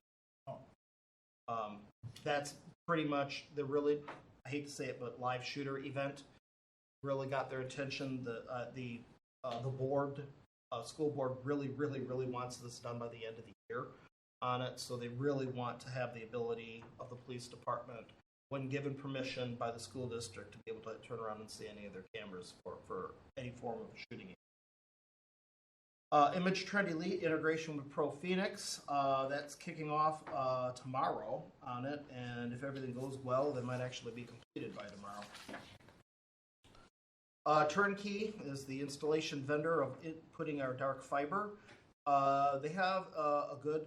That's pretty much the really, I hate to say it, but live shooter event really got their attention. The board, school board really wants this done by the end of the year on it. So they really want to have the ability of the police department, when given permission by the school district, to be able to turn around and see any of their cameras for any form of shooting. Image Trend Elite integration with Pro Phoenix. That's kicking off tomorrow on it, and if everything goes well, they might actually be completed by tomorrow. Turnkey is the installation vendor of putting our dark fiber. They have a good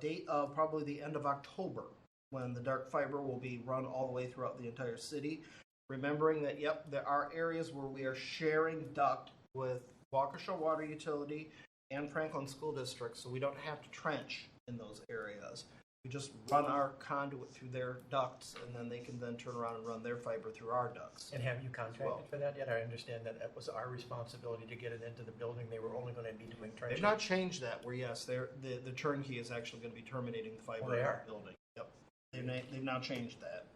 date of probably the end of October when the dark fiber will be run all the way throughout the entire city. Remembering that, yep, there are areas where we are sharing duct with Waukesha Water Utility and Franklin School District, so we don't have to trench in those areas. We just run our conduit through their ducts, and then they can then turn around and run their fiber through our ducts. And have you contracted for that yet? I understand that it was our responsibility to get it into the building. They were only going to be doing trenching. They've not changed that, where yes, the turnkey is actually going to be terminating the fiber in the building. Yep. They've now changed that.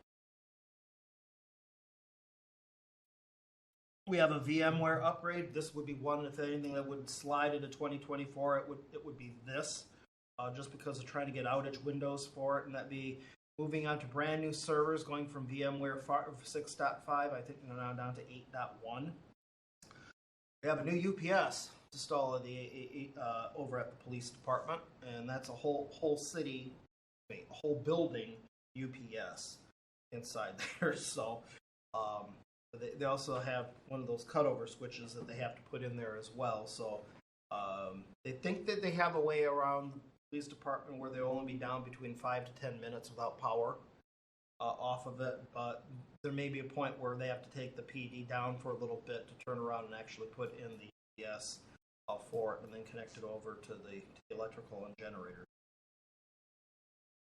We have a VMware upgrade. This would be one, if anything, that would slide into 2024. It would be this, just because of trying to get outage windows for it, and that'd be moving on to brand new servers, going from VMware 6.5, I think they're now down to 8.1. We have a new UPS installed over at the police department, and that's a whole city, a whole building UPS inside there. So. They also have one of those cutover switches that they have to put in there as well. So they think that they have a way around the police department where they'll only be down between 5 to 10 minutes without power off of it. But there may be a point where they have to take the PD down for a little bit to turn around and actually put in the UPS for it and then connect it over to the electrical and generator.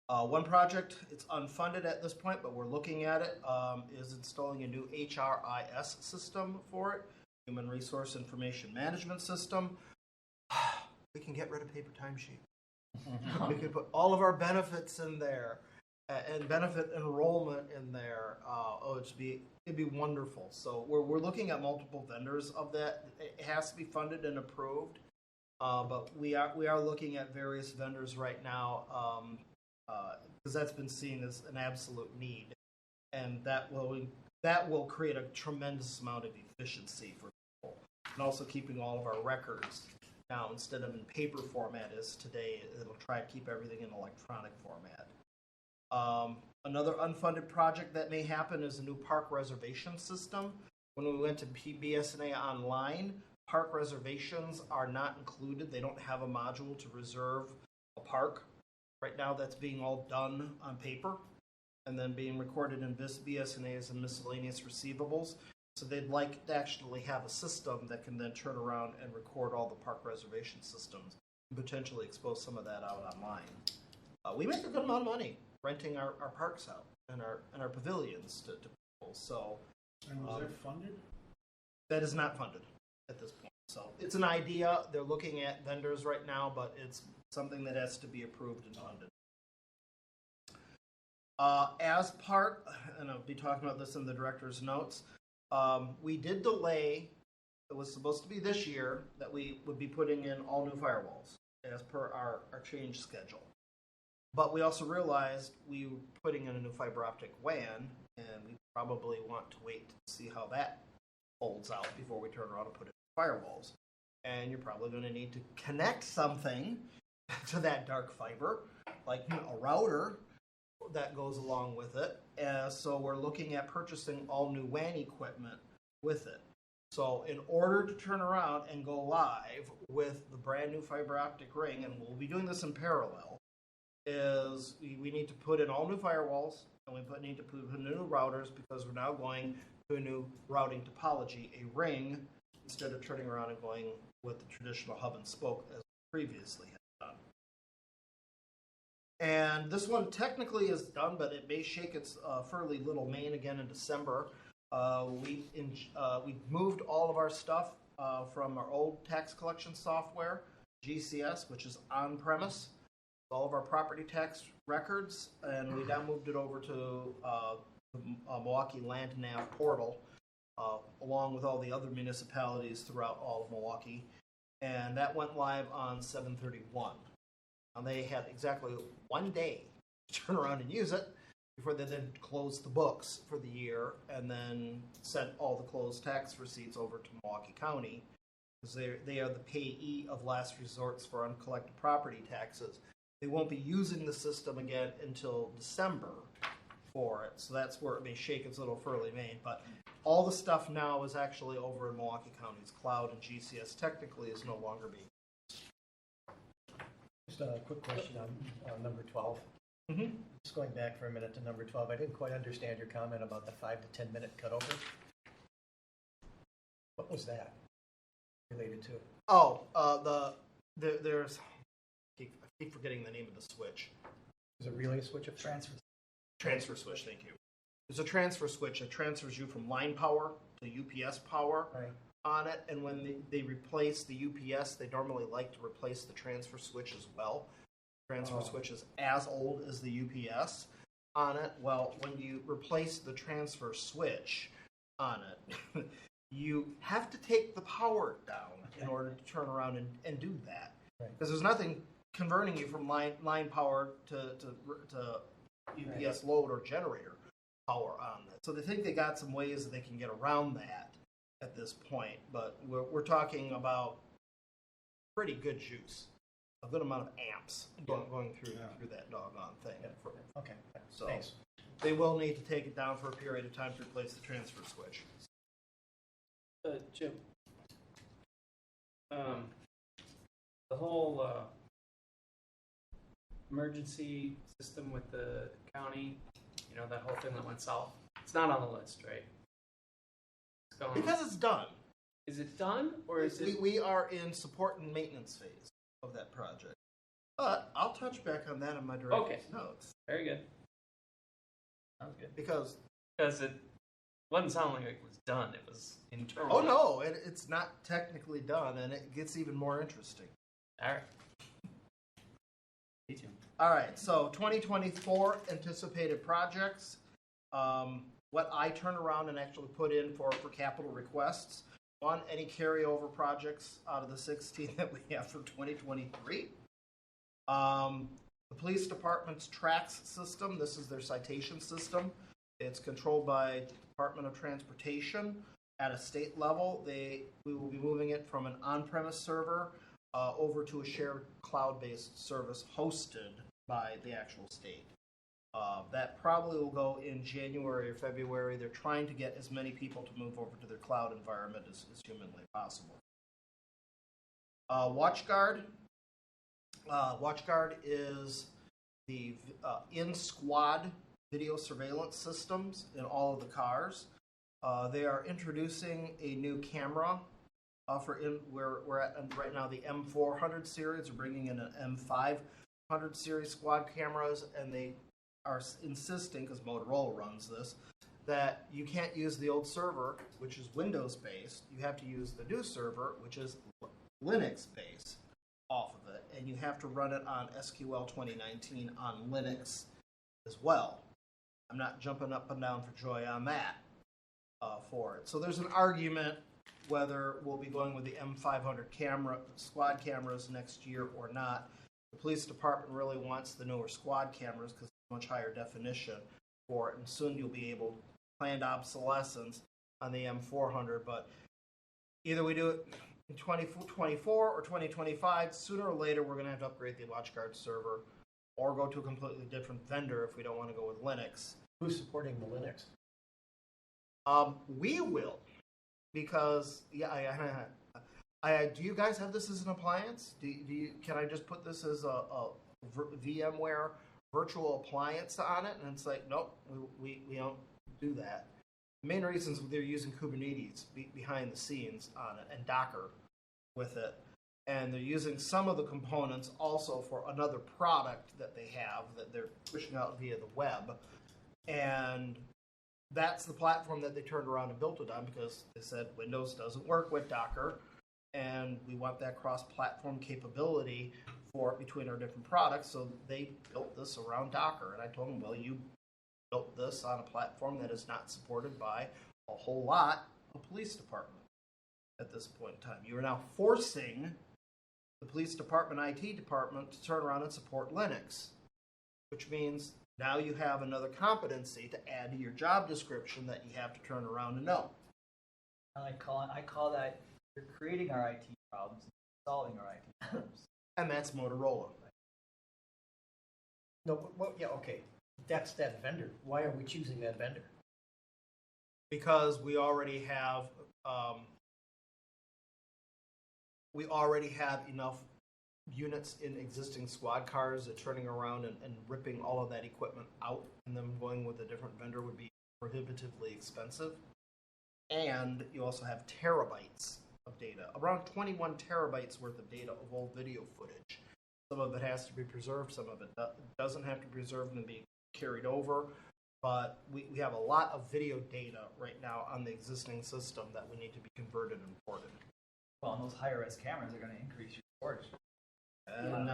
One project, it's unfunded at this point, but we're looking at it, is installing a new HRIS system for it, Human Resource Information Management System. We can get rid of paper timesheet. We can put all of our benefits in there and benefit enrollment in there. It'd be wonderful. So we're looking at multiple vendors of that. It has to be funded and approved, but we are looking at various vendors right now. Because that's been seen as an absolute need, and that will create a tremendous amount of efficiency for people, and also keeping all of our records now instead of in paper format as today. It'll try to keep everything in electronic format. Another unfunded project that may happen is a new park reservation system. When we went to BSNA Online, park reservations are not included. They don't have a module to reserve a park. Right now, that's being all done on paper and then being recorded in BSNA as miscellaneous receivables. So they'd like to actually have a system that can then turn around and record all the park reservation systems and potentially expose some of that out online. We make a good amount of money renting our parks out and our pavilions to people. So, And was that funded? That is not funded at this point. So it's an idea. They're looking at vendors right now, but it's something that has to be approved and funded. As part, and I'll be talking about this in the director's notes, we did delay, it was supposed to be this year, that we would be putting in all new firewalls as per our change schedule. But we also realized we were putting in a new fiber optic WAN, and we probably want to wait to see how that folds out before we turn around and put in firewalls. And you're probably going to need to connect something to that dark fiber, like a router that goes along with it. So we're looking at purchasing all new WAN equipment with it. So in order to turn around and go live with the brand new fiber optic ring, and we'll be doing this in parallel, is we need to put in all new firewalls, and we need to put in new routers, because we're now going to a new routing topology, a ring, instead of turning around and going with the traditional hub and spoke as previously had done. And this one technically is done, but it may shake its fairly little mane again in December. We moved all of our stuff from our old tax collection software, GCS, which is on-premise, all of our property tax records, and we now moved it over to the Milwaukee Land Nav portal, along with all the other municipalities throughout all of Milwaukee. And that went live on 7/31. And they had exactly 1 day to turn around and use it before they then closed the books for the year and then sent all the closed tax receipts over to Milwaukee County, because they are the payee of last resorts for uncollected property taxes. They won't be using the system again until December for it, so that's where it may shake its little furly mane. But all the stuff now is actually over in Milwaukee County's cloud, and GCS technically is no longer being. Just a quick question on number 12. Mm-hmm. Just going back for a minute to number 12, I didn't quite understand your comment about the 5 to 10 minute cutover. What was that related to? Oh, there's I keep forgetting the name of the switch. Is it relay switch of Transfer switch, thank you. There's a transfer switch that transfers you from line power to UPS power on it, and when they replace the UPS, they normally like to replace the transfer switch as well. Transfer switch is as old as the UPS on it. Well, when you replace the transfer switch on it, you have to take the power down in order to turn around and do that. Because there's nothing converting you from line power to UPS load or generator power on that. So they think they got some ways that they can get around that at this point, but we're talking about pretty good juice, a good amount of amps going through that doggone thing. Okay, So thanks. they will need to take it down for a period of time to replace the transfer switch. Jim, the whole emergency system with the county, that whole thing that went south, it's not on the list, right? It's going. Because it's done. Is it done, or is it? We are in support and maintenance phase of that project. But I'll touch back on that in my director's notes. Very good. Sounds good. Because it wasn't sounding like it was done. It was internal. oh no, it's not technically done, and it gets even more interesting. All right. Me too. All right, so 2024 anticipated projects. What I turn around and actually put in for capital requests. One, any carryover projects out of the 16 that we have for 2023. The police department's TRAX system. This is their citation system. It's controlled by the Department of Transportation at a state level. We will be moving it from an on-premise server over to a shared cloud-based service hosted by the actual state. That probably will go in January or February. They're trying to get as many people to move over to their cloud environment as humanly possible. WatchGuard. WatchGuard is the in-squad video surveillance systems in all of the cars. They are introducing a new camera. We're at right now the M400 series. We're bringing in an M500 series squad cameras, and they are insisting, because Motorola runs this, that you can't use the old server, which is Windows-based. You have to use the new server, which is Linux-based off of it, and you have to run it on SQL 2019 on Linux as well. I'm not jumping up and down for joy on that for it. So there's an argument whether we'll be going with the M500 squad cameras next year or not. The police department really wants the newer squad cameras because it's much higher definition for it, and soon you'll be able, planned obsolescence, on the M400, but either we do it in 2024 or 2025, sooner or later we're going to have to upgrade the WatchGuard server or go to a completely different vendor if we don't want to go with Linux. Who's supporting the Linux? We will, because do you guys have this as an appliance? Do you? Can I just put this as a VMware virtual appliance on it? And it's like, nope, we don't do that. The main reasons they're using Kubernetes behind the scenes on it and Docker with it. And they're using some of the components also for another product that they have that they're pushing out via the web. And that's the platform that they turned around and built it on, because they said Windows doesn't work with Docker, and we want that cross-platform capability for between our different products. So they built this around Docker. And I told them, well, you built this on a platform that is not supported by a whole lot of police department at this point in time. You are now forcing the police department, IT department, to turn around and support Linux, which means now you have another competency to add to your job description that you have to turn around and know. I call that you're creating our IT problems and solving our IT problems. And that's Motorola. No, well, yeah, okay. That's that vendor. Why are we choosing that vendor? Because we already have enough units in existing squad cars that turning around and ripping all of that equipment out and then going with a different vendor would be prohibitively expensive. And you also have terabytes of data, around 21 terabytes worth of data of old video footage. Some of it has to be preserved, some of it doesn't have to be preserved and be carried over. But we have a lot of video data right now on the existing system that we need to be converted and ported. Well, and those higher-res cameras are going to increase your storage. And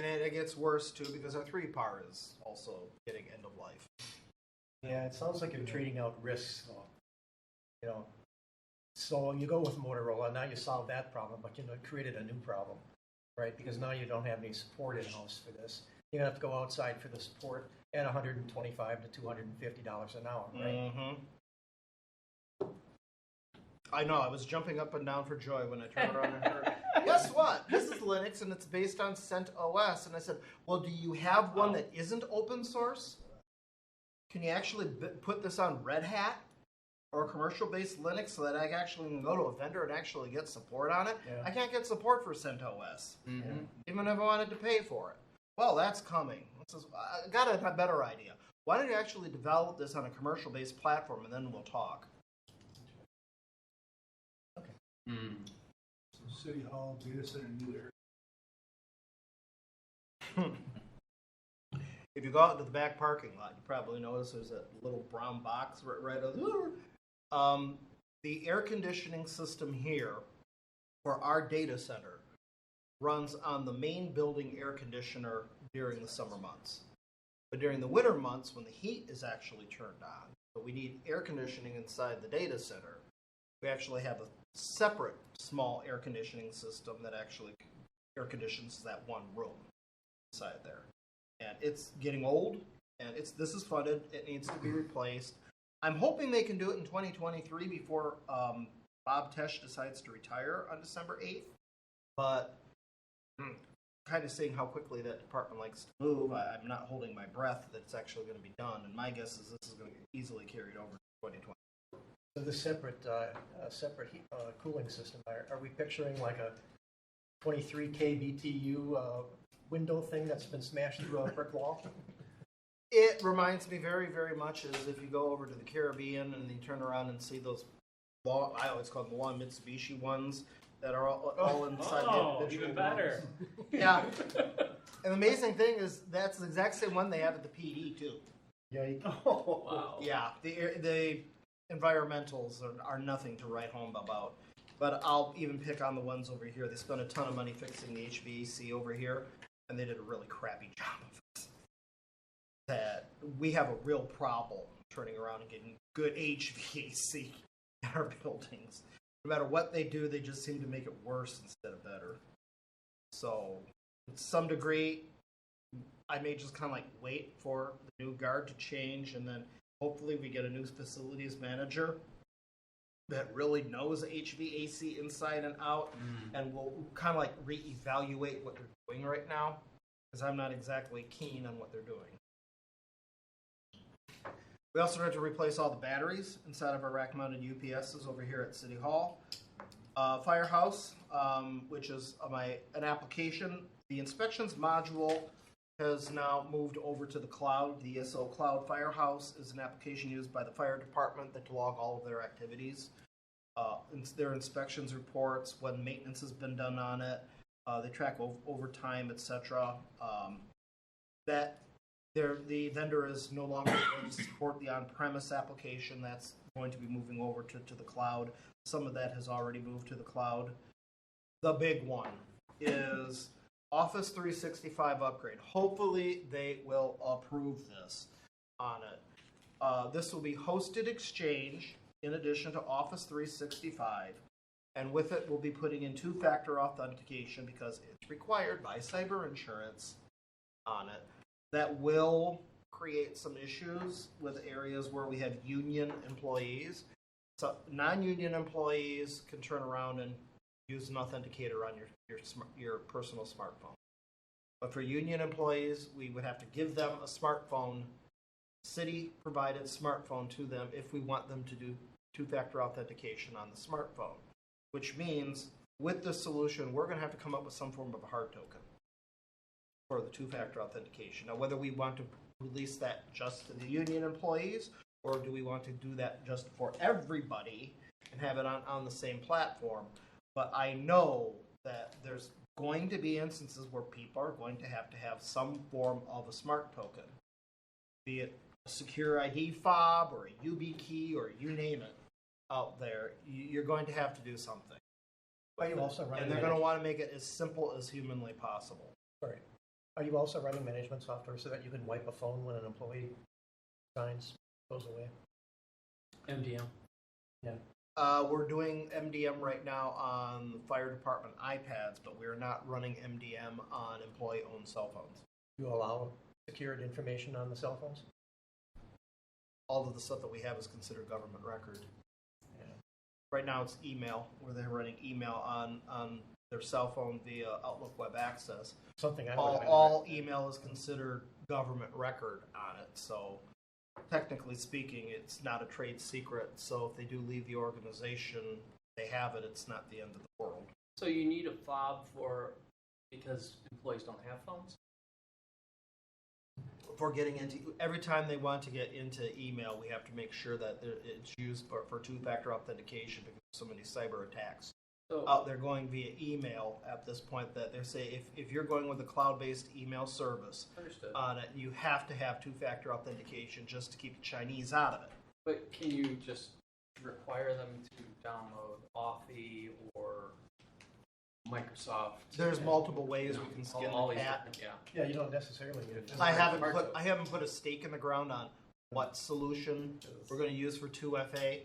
it gets worse too, because our 3PAR is also getting end of life. Yeah, it sounds like you're trading out risks. You know, so you go with Motorola, now you solve that problem, but you created a new problem, right? Because now you don't have any support in-house for this. You're going to have to go outside for the support at $125 to $250 an hour, right? Mm-hmm. I know, I was jumping up and down for joy when I turned around and heard, guess what? This is Linux and it's based on CentOS. And I said, well, do you have one that isn't open source? Can you actually put this on Red Hat or a commercial-based Linux so that I actually can go to a vendor and actually get support on it? Yeah. I can't get support for CentOS, Mm-hmm. even if I wanted to pay for it. Well, that's coming. I got a better idea. Why don't you actually develop this on a commercial-based platform, and then we'll talk. Mm. So City Hall, data center, new area. If you go out into the back parking lot, you probably notice there's a little brown box right over there. The air conditioning system here for our data center runs on the main building air conditioner during the summer months. But during the winter months, when the heat is actually turned on, but we need air conditioning inside the data center, we actually have a separate small air conditioning system that actually air conditions that one room inside there. And it's getting old, and this is flooded. It needs to be replaced. I'm hoping they can do it in 2023 before Bob Tesh decides to retire on December 8th. But kind of seeing how quickly that department likes to move, I'm not holding my breath that it's actually going to be done. And my guess is this is going to get easily carried over to 2020. So the separate heat, cooling system, are we picturing like a 23K BTU window thing that's been smashed through a brick wall? It reminds me very, very much as if you go over to the Caribbean and you turn around and see those long, I always call them long Mitsubishi ones that are all inside the individual even better. rooms. Yeah. And the amazing thing is that's the exact same one they have at the PD too. Yeah. Wow. Yeah. The environmentals are nothing to write home about. But I'll even pick on the ones over here. They spent a ton of money fixing the HVAC over here, and they did a really crappy job of it. That we have a real problem turning around and getting good HVAC in our buildings. No matter what they do, they just seem to make it worse instead of better. So, to some degree, I may just kind of like wait for the new guard to change, and then hopefully we get a new facilities manager that really knows HVAC inside and out, and will kind of like reevaluate what they're doing right now, because I'm not exactly keen on what they're doing. We also had to replace all the batteries inside of our rack-mounted UPSs over here at City Hall. Firehouse, which is an application. The inspections module has now moved over to the cloud. The ESO Cloud Firehouse is an application used by the fire department that to log all of their activities, their inspections reports, when maintenance has been done on it. They track overtime, etc. The vendor is no longer going to support the on-premise application. That's going to be moving over to the cloud. Some of that has already moved to the cloud. The big one is Office 365 upgrade. Hopefully they will approve this on it. This will be hosted Exchange in addition to Office 365. And with it, we'll be putting in two-factor authentication because it's required by cyber insurance on it. That will create some issues with areas where we have union employees. So non-union employees can turn around and use an authenticator on your personal smartphone. But for union employees, we would have to give them a smartphone, city-provided smartphone to them if we want them to do two-factor authentication on the smartphone. Which means, with this solution, we're going to have to come up with some form of a hard token for the two-factor authentication. Now, whether we want to release that just to the union employees, or do we want to do that just for everybody and have it on the same platform? But I know that there's going to be instances where people are going to have some form of a smart token, be it a secure ID fob or a YubiKey or you name it out there. You're going to have to do something. Are you also running? And they're going to want to make it as simple as humanly possible. Sorry. Are you also running management software so that you can wipe a phone when an employee signs goes away? MDM. Yeah. We're doing MDM right now on the fire department iPads, but we're not running MDM on employee-owned cell phones. You allow secured information on the cell phones? All of the stuff that we have is considered government record. Yeah. Right now it's email, where they're running email on their cell phone via Outlook Web Access. Something I All email is considered government record on it, so technically speaking, it's not a trade secret. So if they do leave the organization, they have it. It's not the end of the world. So you need a fob because employees don't have phones? For getting into, every time they want to get into email, we have to make sure that it's used for two-factor authentication because there's so many cyber attacks So out there going via email at this point that they say if you're going with a cloud-based email service understood. on it, you have to have two-factor authentication just to keep the Chinese out of it. But can you just require them to download Authy or Microsoft? There's multiple ways we can skin all the these cat. different- yeah. Yeah, you don't necessarily need it. I haven't put a stake in the ground on what solution we're going to use for 2FA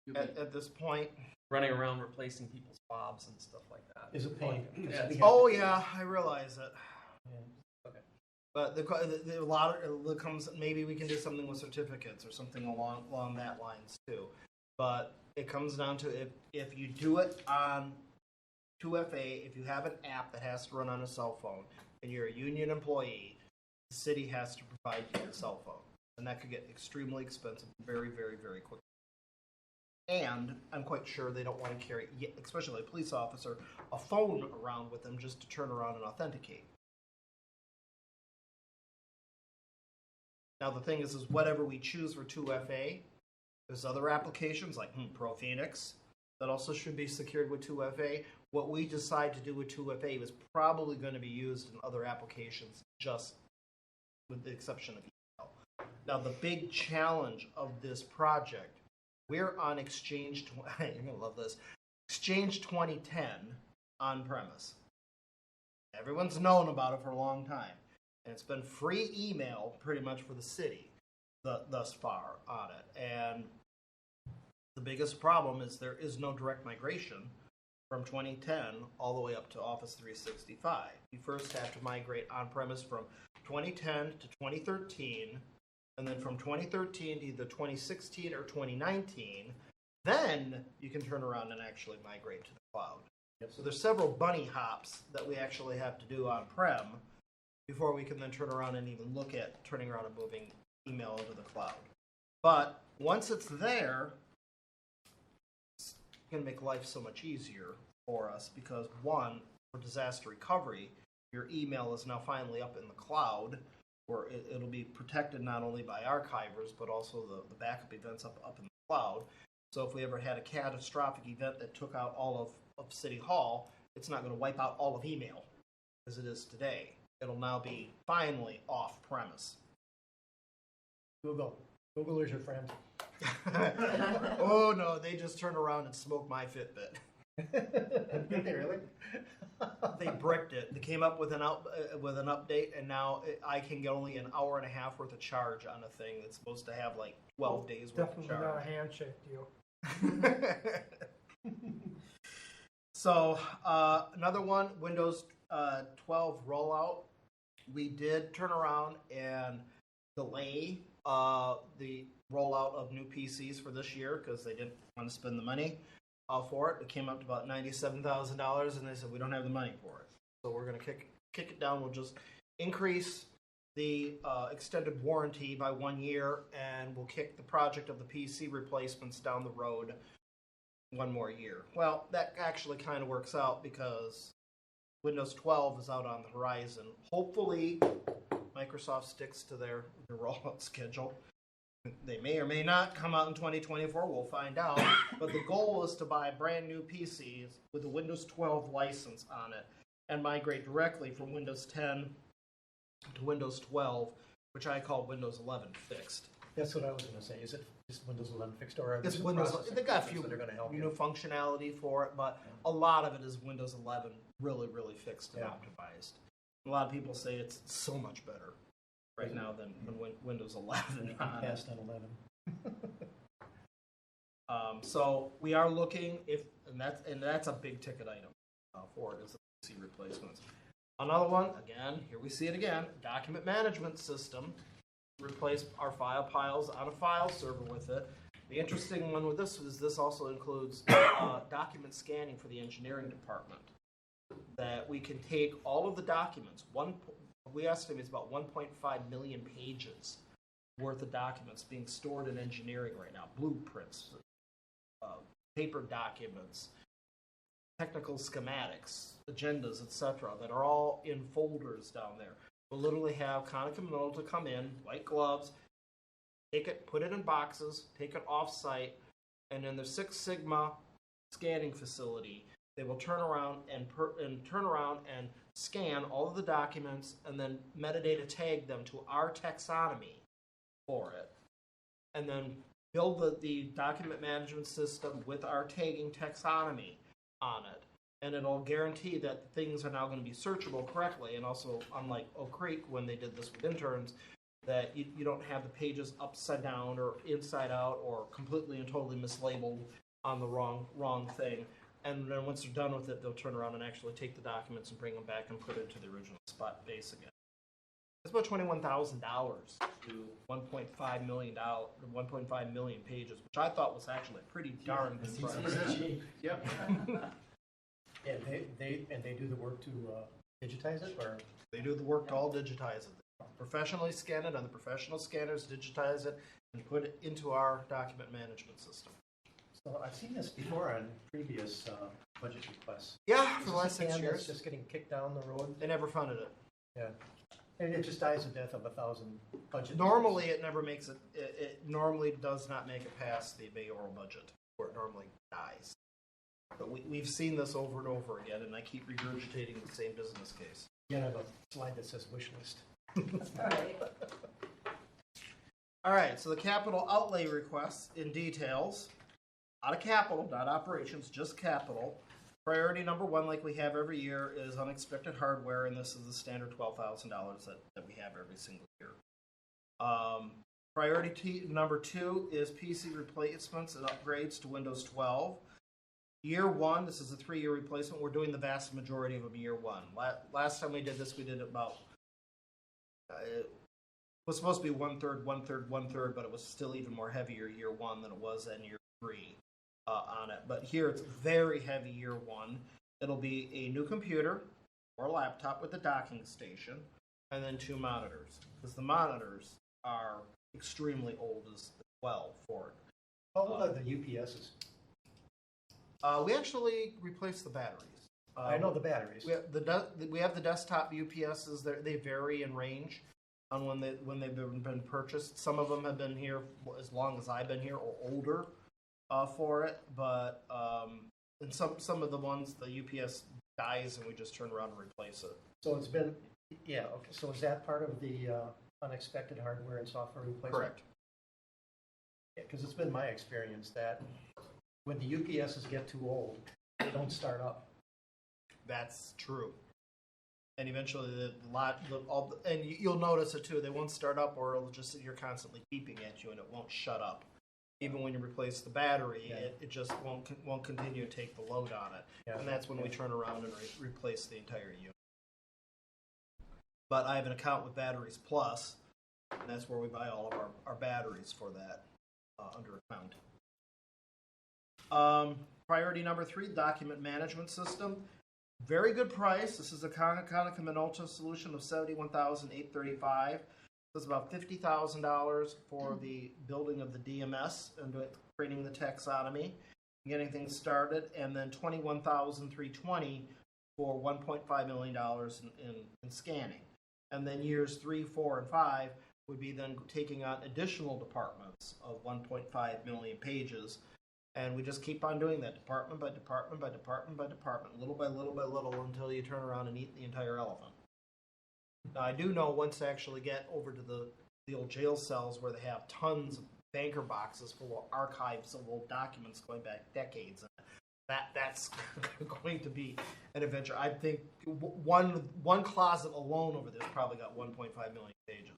You'll be at this point. running around replacing people's fobs and stuff like that. Is a pain. Yeah. Oh yeah, I realize it. Yeah. Okay. But the a lot of it comes. Maybe we can do something with certificates or something along that lines too. But it comes down to if you do it on 2FA, if you have an app that has to run on a cell phone and you're a union employee, the city has to provide you a cell phone, and that could get extremely expensive very, very, very quickly. And I'm quite sure they don't want to carry, especially a police officer, a phone around with them just to turn around and authenticate. Now the thing is whatever we choose for 2FA, there's other applications like ProPhoenix that also should be secured with 2FA. What we decide to do with 2FA is probably going to be used in other applications, just with the exception of email. Now the big challenge of this project, we're on Exchange, you're going to love this, Exchange 2010 on-premise. Everyone's known about it for a long time. And it's been free email pretty much for the city thus far on it. And the biggest problem is there is no direct migration from 2010 all the way up to Office 365. You first have to migrate on-premise from 2010 to 2013, and then from 2013 to either 2016 or 2019, Then you can turn around and actually migrate to the cloud. Yep. So there's several bunny hops that we actually have to do on-prem before we can then turn around and even look at turning around and moving email into the cloud. But once it's there, it's going to make life so much easier for us because, one, for disaster recovery, your email is now finally up in the cloud, where it'll be protected not only by archivers, but also the backup events up in the cloud. So if we ever had a catastrophic event that took out all of City Hall, it's not going to wipe out all of email as it is today. It'll now be finally off-premise. Google is your friend. Oh no, they just turned around and smoked my Fitbit. Did they really? They bricked it. They came up with an update, and now I can get only an hour and a half worth of charge on a thing that's supposed to have like 12 days worth of Definitely not a charge. handshake deal. So another one, Windows 12 rollout. We did turn around and delay the rollout of new PCs for this year because they didn't want to spend the money for it. It came up to about $97,000, and they said we don't have the money for it. So we're going to kick it down. We'll just increase the extended warranty by 1 year, and we'll kick the project of the PC replacements down the road 1 more year. Well, that actually kind of works out because Windows 12 is out on the horizon. Hopefully, Microsoft sticks to their rollout schedule. They may or may not come out in 2024. We'll find out. But the goal is to buy brand new PCs with a Windows 12 license on it and migrate directly from Windows 10 to Windows 12, which I call Windows 11 fixed. That's what I was going to say. Is it just Windows 11 fixed, or are there It's some Windows. processing They got a features few that are going to help new you? functionality for it, but a lot of it is Windows 11 really, really fixed and Yeah. optimized. A lot of people say it's so much better right now than Windows 11. Past on 11. So we are looking and that's a big ticket item for it is the PC replacements. Another one, again, here we see it again, document management system. Replace our file piles on a file server with it. The interesting one with this is this also includes document scanning for the engineering department. That we can take all of the documents, we estimate it's about 1.5 million pages worth of documents being stored in engineering right now. Blueprints, paper documents, technical schematics, agendas, etc., that are all in folders down there. We'll literally have Konica Minolta come in, white gloves, take it, put it in boxes, take it off-site, and in their Six Sigma scanning facility, they will turn around and scan all of the documents and then metadata tag them to our taxonomy for it, and then build the document management system with our tagging taxonomy on it. And it'll guarantee that things are now going to be searchable correctly. And also, unlike Oak Creek, when they did this with interns, that you don't have the pages upside down or inside out or completely and totally mislabeled on the wrong thing. And then once they're done with it, they'll turn around and actually take the documents and bring them back and put it into the original spot base again. It's about $21,000 to 1.5 million pages, which I thought was actually a pretty darn good price. Yep. And they do the work to digitize it, or They do the work to all digitize it. Professionally scan it on the professional scanners, digitize it, and put it into our document management system. so I've seen this before on previous budget requests. Yeah, Is for the this last a 6 can years. that's just getting kicked down the road. They never funded it. Yeah, and it just dies the death of 1,000 budget. Normally, it never makes it. It normally does not make it past the mayoral budget, where it normally dies. But we've seen this over and over again, and I keep regurgitating the same business case. You have a slide that says wish list. All right, so the capital outlay requests in details. Out of capital, not operations, just capital. Priority number 1, like we have every year, is unexpected hardware, and this is the standard $12,000 that we have every single year. Priority number 2 is PC replacements and upgrades to Windows 12. Year 1, this is a 3-year replacement. We're doing the vast majority of them year 1. Last time we did this, we did about, it was supposed to be 1/3, 1/3, 1/3, but it was still even more heavier year 1 than it was in year 3. on it. But here it's very heavy year one. It'll be a new computer or laptop with a docking station, and then 2 monitors. Because the monitors are extremely old as well for it. How old are the UPSs? We actually replaced the batteries. I know the batteries. We have the desktop UPSs. They vary in range on when they've been purchased. Some of them have been here as long as I've been here or older for it. But and some of the ones the UPS dies and we just turn around and replace it. So it's been, yeah, okay. So is that part of the unexpected hardware and software replacement? Correct. Yeah, because it's been my experience that when the UPSs get too old, they don't start up. That's true. And eventually, you'll notice it too. They won't start up, or it'll just sit here constantly beeping at you, and it won't shut up. Even when you replace the battery, Yeah. it just won't continue to take the load on it. Yeah. And that's when we turn around and replace the entire unit. But I have an account with Batteries Plus, and that's where we buy all of our batteries for that under account. Priority number 3, document management system. Very good price. This is a Konica Minolta solution of $71,835. It's about $50,000 for the building of the DMS and creating the taxonomy, getting things started, and then $21,320 for $1.5 million in scanning. And then years 3, 4, and 5 would be then taking on additional departments of 1.5 million pages. And we just keep on doing that, department by department by department by department, little by little by little, until you turn around and eat the entire elephant. Now, I do know once they actually get over to the old jail cells where they have tons of banker boxes full of archives of old documents going back decades, and that's going to be an adventure. I think one closet alone over there's probably got 1.5 million pages.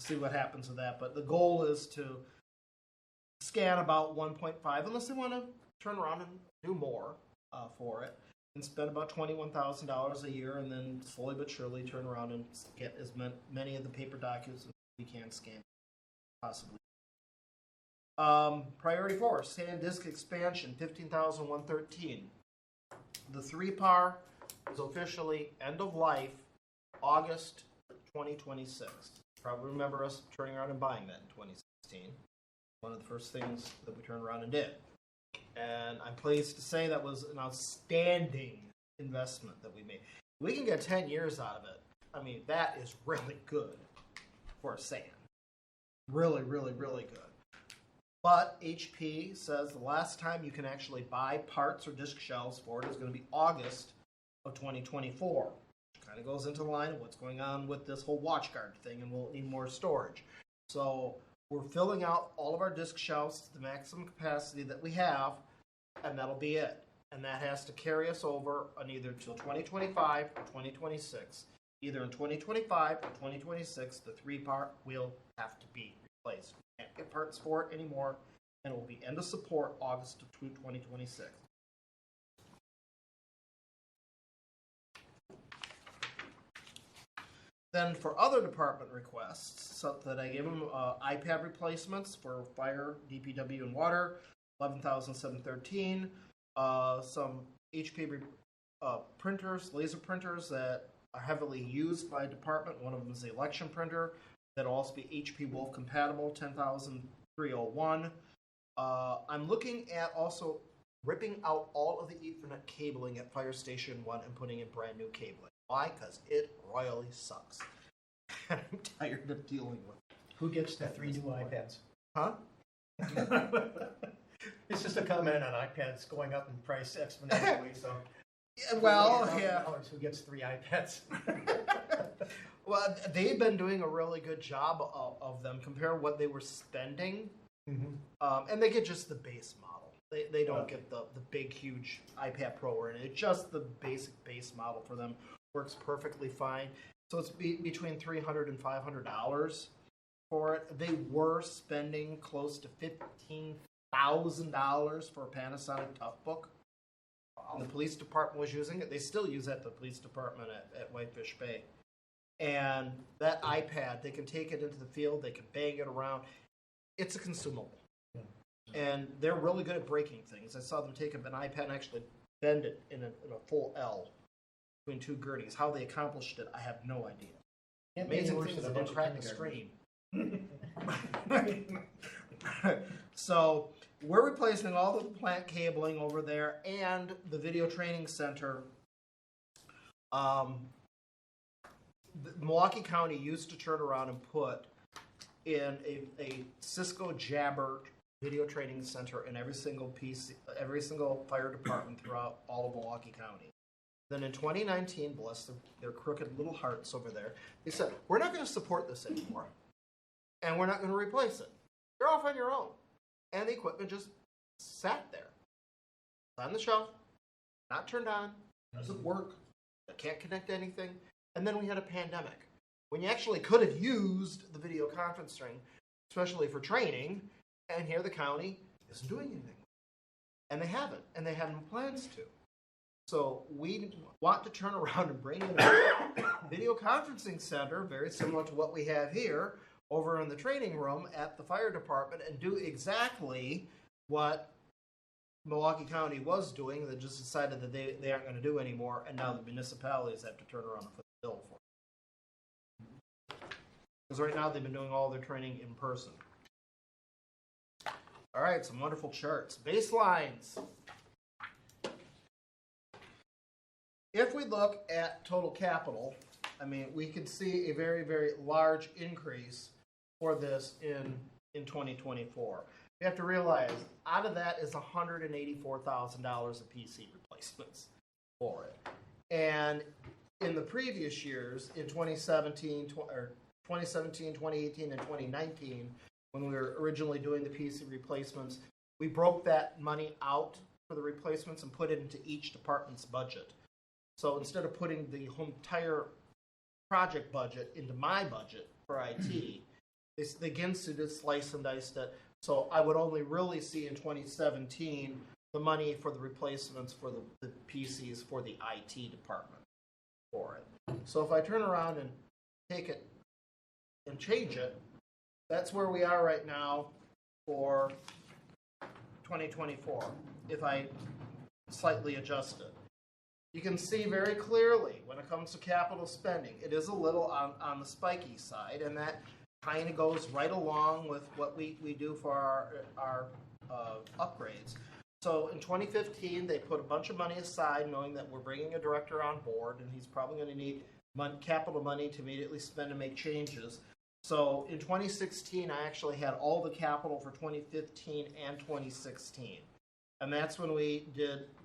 See what happens with that. But the goal is to scan about 1.5, unless they want to turn around and do more for it, and spend about $21,000 a year, and then slowly but surely turn around and get as many of the paper documents as we can scan possibly. Priority 4, SanDisk expansion, $15,113. The 3PAR is officially end of life August 2026. Probably remember us turning around and buying that in 2016. One of the first things that we turned around and did. And I'm pleased to say that was an outstanding investment that we made. We can get 10 years out of it. I mean, that is really good for a SAN. Really, really, really good. But HP says the last time you can actually buy parts or disk shelves for it is going to be August of 2024. Which kind of goes into the line of what's going on with this whole WatchGuard thing, and we'll need more storage. So we're filling out all of our disk shelves to the maximum capacity that we have, and that'll be it. And that has to carry us over on either until 2025 or 2026. Either in 2025 or 2026, the 3PAR will have to be replaced. We can't get parts for it anymore, and it will be end of support August of 2026. Then for other department requests, so that I gave them iPad replacements for fire, DPW, and water, $11,713. Some HP printers, laser printers that are heavily used by a department. One of them is the election printer that'll also be HP Wolf compatible, $10,301. I'm looking at also ripping out all of the Ethernet cabling at Fire Station 1 and putting in brand new cabling. Why? Because it royally sucks. I'm tired of dealing with it. Who gets the 3 new iPads? Huh? It's just a comment on iPads going up in price exponentially. So, Yeah, well, yeah. Who gets 3 iPads? Well, they've been doing a really good job of them compared to what they were spending. Mm-hmm. And they get just the base model. They don't get the big, huge iPad Pro or anything. It's just the basic base model for them. Works perfectly fine. So it's between $300 and $500 for it. They were spending close to $15,000 for a Panasonic Toughbook. The police department was using it. They still use that at the police department at Whitefish Bay. And that iPad, they can take it into the field. They can bang it around. It's a consumable. Yeah. and they're really good at breaking things. I saw them take up an iPad and actually bend it in a full L between two girdings. How they accomplished it, I have no idea. Amazing things that didn't crack the screen. So we're replacing all the plant cabling over there and the video training center. Milwaukee County used to turn around and put in a Cisco Jabber video training center in every single fire department throughout all of Milwaukee County. Then in 2019, bless their crooked little hearts over there, they said, we're not going to support this anymore, and we're not going to replace it. You're off on your own. And the equipment just sat there. It's on the shelf, not turned on, doesn't work, I can't connect to anything. And then we had a pandemic, when you actually could have used the video conferencing, especially for training, and here the county isn't doing anything. And they haven't, and they have no plans to. So we want to turn around and bring in a video conferencing center, very similar to what we have here, over in the training room at the fire department, and do exactly what Milwaukee County was doing. They just decided that they aren't going to do anymore, and now the municipalities have to turn around and foot the bill for it. Because right now they've been doing all their training in person. All right, some wonderful charts. Baselines. If we look at total capital, I mean, we could see a very, very large increase for this in 2024. You have to realize, out of that is $184,000 of PC replacements for it. And in the previous years, in 2017, 2018, and 2019, when we were originally doing the PC replacements, we broke that money out for the replacements and put it into each department's budget. So instead of putting the whole entire project budget into my budget for IT, they against it slice and diced it. So I would only really see in 2017 the money for the replacements for the PCs for the IT department for it. So if I turn around and take it and change it, that's where we are right now for 2024, if I slightly adjust it. You can see very clearly when it comes to capital spending, it is a little on the spiky side, and that kind of goes right along with what we do for our upgrades. So in 2015, they put a bunch of money aside, knowing that we're bringing a director on board, and he's probably going to need capital money to immediately spend and make changes. So in 2016, I actually had all the capital for 2015 and 2016. And that's when we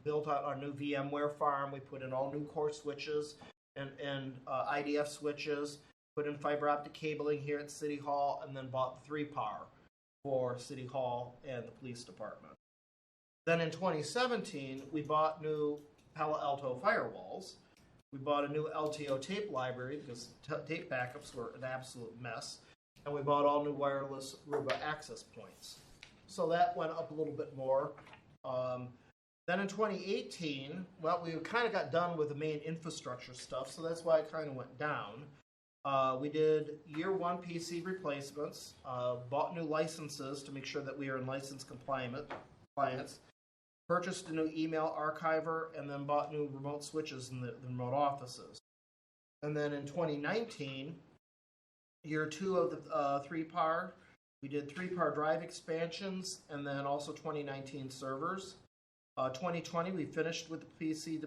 built out our new VMware farm. We put in all new core switches and IDF switches, put in fiber optic cabling here at City Hall, and then bought the 3PAR for City Hall and the police department. Then in 2017, we bought new Palo Alto firewalls. We bought a new LTO tape library because tape backups were an absolute mess. And we bought all new wireless Aruba access points. So that went up a little bit more. Then in 2018, well, we kind of got done with the main infrastructure stuff, so that's why it kind of went down. We did year one PC replacements, bought new licenses to make sure that we are in license compliance, purchased a new email archiver, and then bought new remote switches in the remote offices. And then in 2019, year two of the 3PAR, we did 3PAR drive expansions, and then also 2019 servers. 2020, we finished with the PC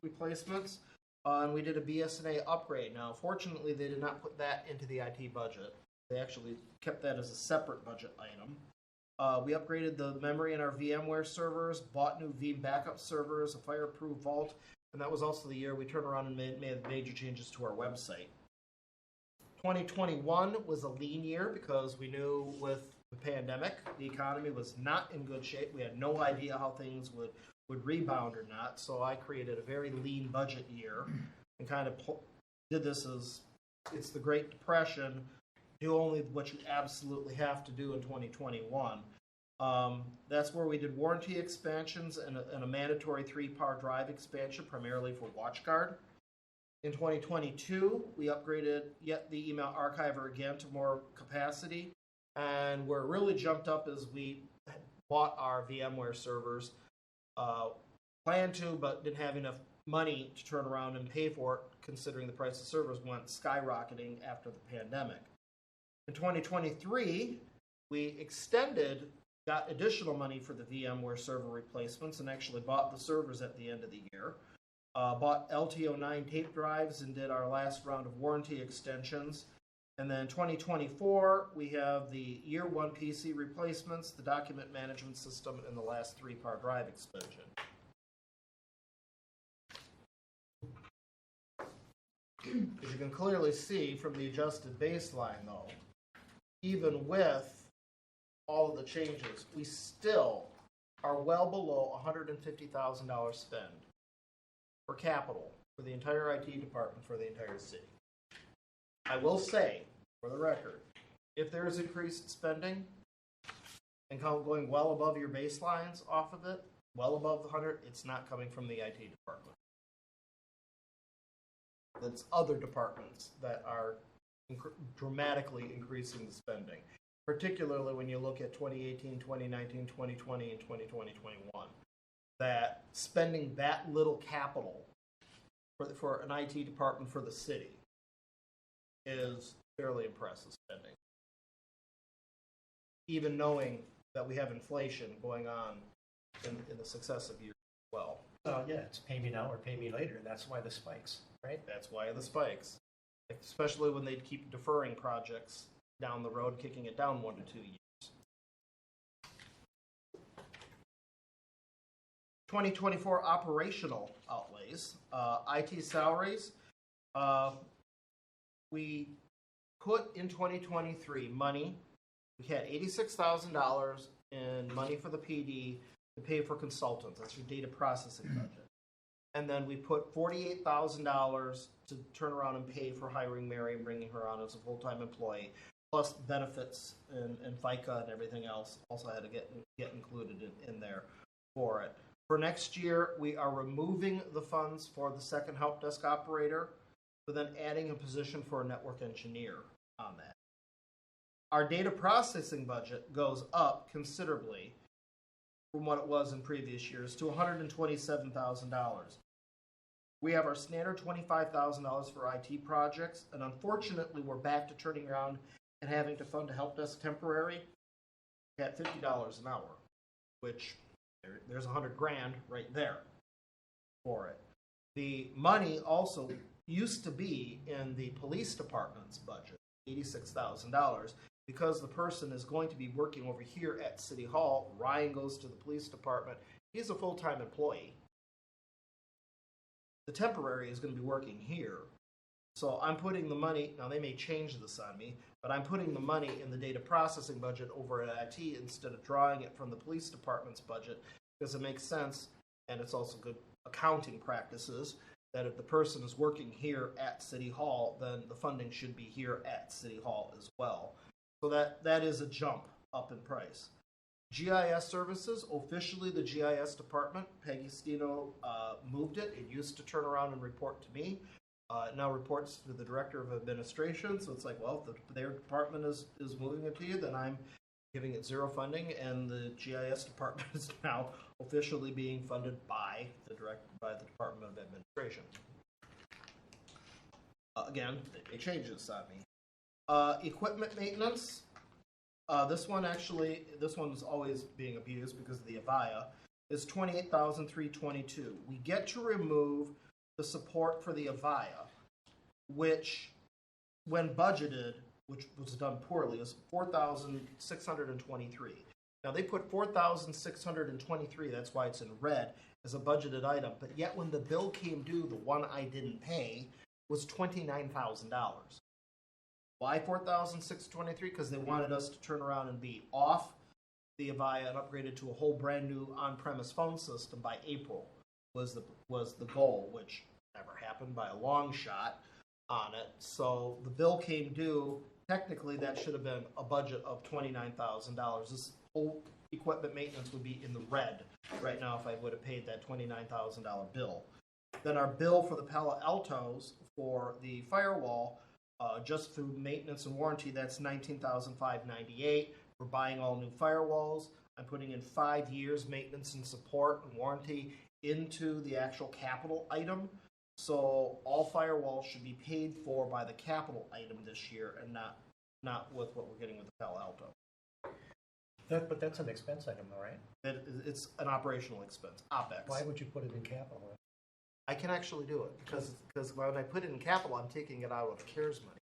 replacements, and we did a BSNA upgrade. Now, fortunately, they did not put that into the IT budget. They actually kept that as a separate budget item. We upgraded the memory in our VMware servers, bought new Veeam backup servers, a fireproof vault, and that was also the year we turned around and made major changes to our website. 2021 was a lean year because we knew with the pandemic, the economy was not in good shape. We had no idea how things would rebound or not, so I created a very lean budget year and kind of did this as it's the Great Depression. Do only what you absolutely have to do in 2021. That's where we did warranty expansions and a mandatory 3PAR drive expansion, primarily for WatchGuard. In 2022, we upgraded yet the email archiver again to more capacity. And where it really jumped up is we bought our VMware servers, planned to, but didn't have enough money to turn around and pay for it, considering the price of servers went skyrocketing after the pandemic. In 2023, we got additional money for the VMware server replacements and actually bought the servers at the end of the year. Bought LTO9 tape drives and did our last round of warranty extensions. And then 2024, we have the year one PC replacements, the document management system, and the last 3-part drive expansion. As you can clearly see from the adjusted baseline, though, even with all of the changes, we still are well below $150,000 spend for capital for the entire IT department for the entire city. I will say, for the record, if there is increased spending and going well above your baselines off of it, well above the 100, it's not coming from the IT department. That's other departments that are dramatically increasing the spending, particularly when you look at 2018, 2019, 2020, and 2021. That spending that little capital for an IT department for the city is fairly impressive spending. Even knowing that we have inflation going on in the successive years as well. Yeah, it's pay me now or pay me later. That's why the spikes, right? That's why the spikes. Especially when they keep deferring projects down the road, kicking it down 1 to 2 years. 2024 operational outlays. IT salaries. We put in 2023 money. We had $86,000 in money for the PD to pay for consultants. That's your data processing budget. And then we put $48,000 to turn around and pay for hiring Mary and bringing her on as a full-time employee, plus benefits and FICA and everything else also had to get included in there for it. For next year, we are removing the funds for the second help desk operator, but then adding a position for a network engineer on that. Our data processing budget goes up considerably from what it was in previous years to $127,000. We have our standard $25,000 for IT projects, and unfortunately, we're back to turning around and having to fund a help desk temporary at $50 an hour, which there's $100,000 right there for it. The money also used to be in the police department's budget, $86,000. Because the person is going to be working over here at City Hall, Ryan goes to the police department. He's a full-time employee. The temporary is going to be working here. So I'm putting the money, now they may change this on me, but I'm putting the money in the data processing budget over at IT instead of drawing it from the police department's budget because it makes sense, and it's also good accounting practices that if the person is working here at City Hall, then the funding should be here at City Hall as well. So that is a jump up in price. GIS services, officially the GIS department, Peggy Stino moved it. It used to turn around and report to me. It now reports to the director of administration. So it's like, well, if their department is moving it to you, then I'm giving it zero funding, and the GIS department is now officially being funded by the Department of Administration. Again, they changed this on me. Equipment maintenance. This one is always being abused because of the Avaya. Is $28,322. We get to remove the support for the Avaya, which, when budgeted, which was done poorly, is $4,623. Now they put $4,623. That's why it's in red as a budgeted item. But yet, when the bill came due, the one I didn't pay was $29,000. Why $4,623? Because they wanted us to turn around and be off the Avaya and upgraded to a whole brand new on-premise phone system by April was the goal, which never happened by a long shot on it. So the bill came due. Technically, that should have been a budget of $29,000. This whole equipment maintenance would be in the red right now if I would have paid that $29,000 bill. Then our bill for the Palo Altos for the firewall, just through maintenance and warranty, that's $19,598. We're buying all new firewalls. I'm putting in 5 years maintenance and support and warranty into the actual capital item. So all firewalls should be paid for by the capital item this year and not with what we're getting with the Palo Alto. But that's an expense item, though, right? It's an operational expense, OpEx. Why would you put it in capital? I can actually do it because when I put it in capital, I'm taking it out of CARES money.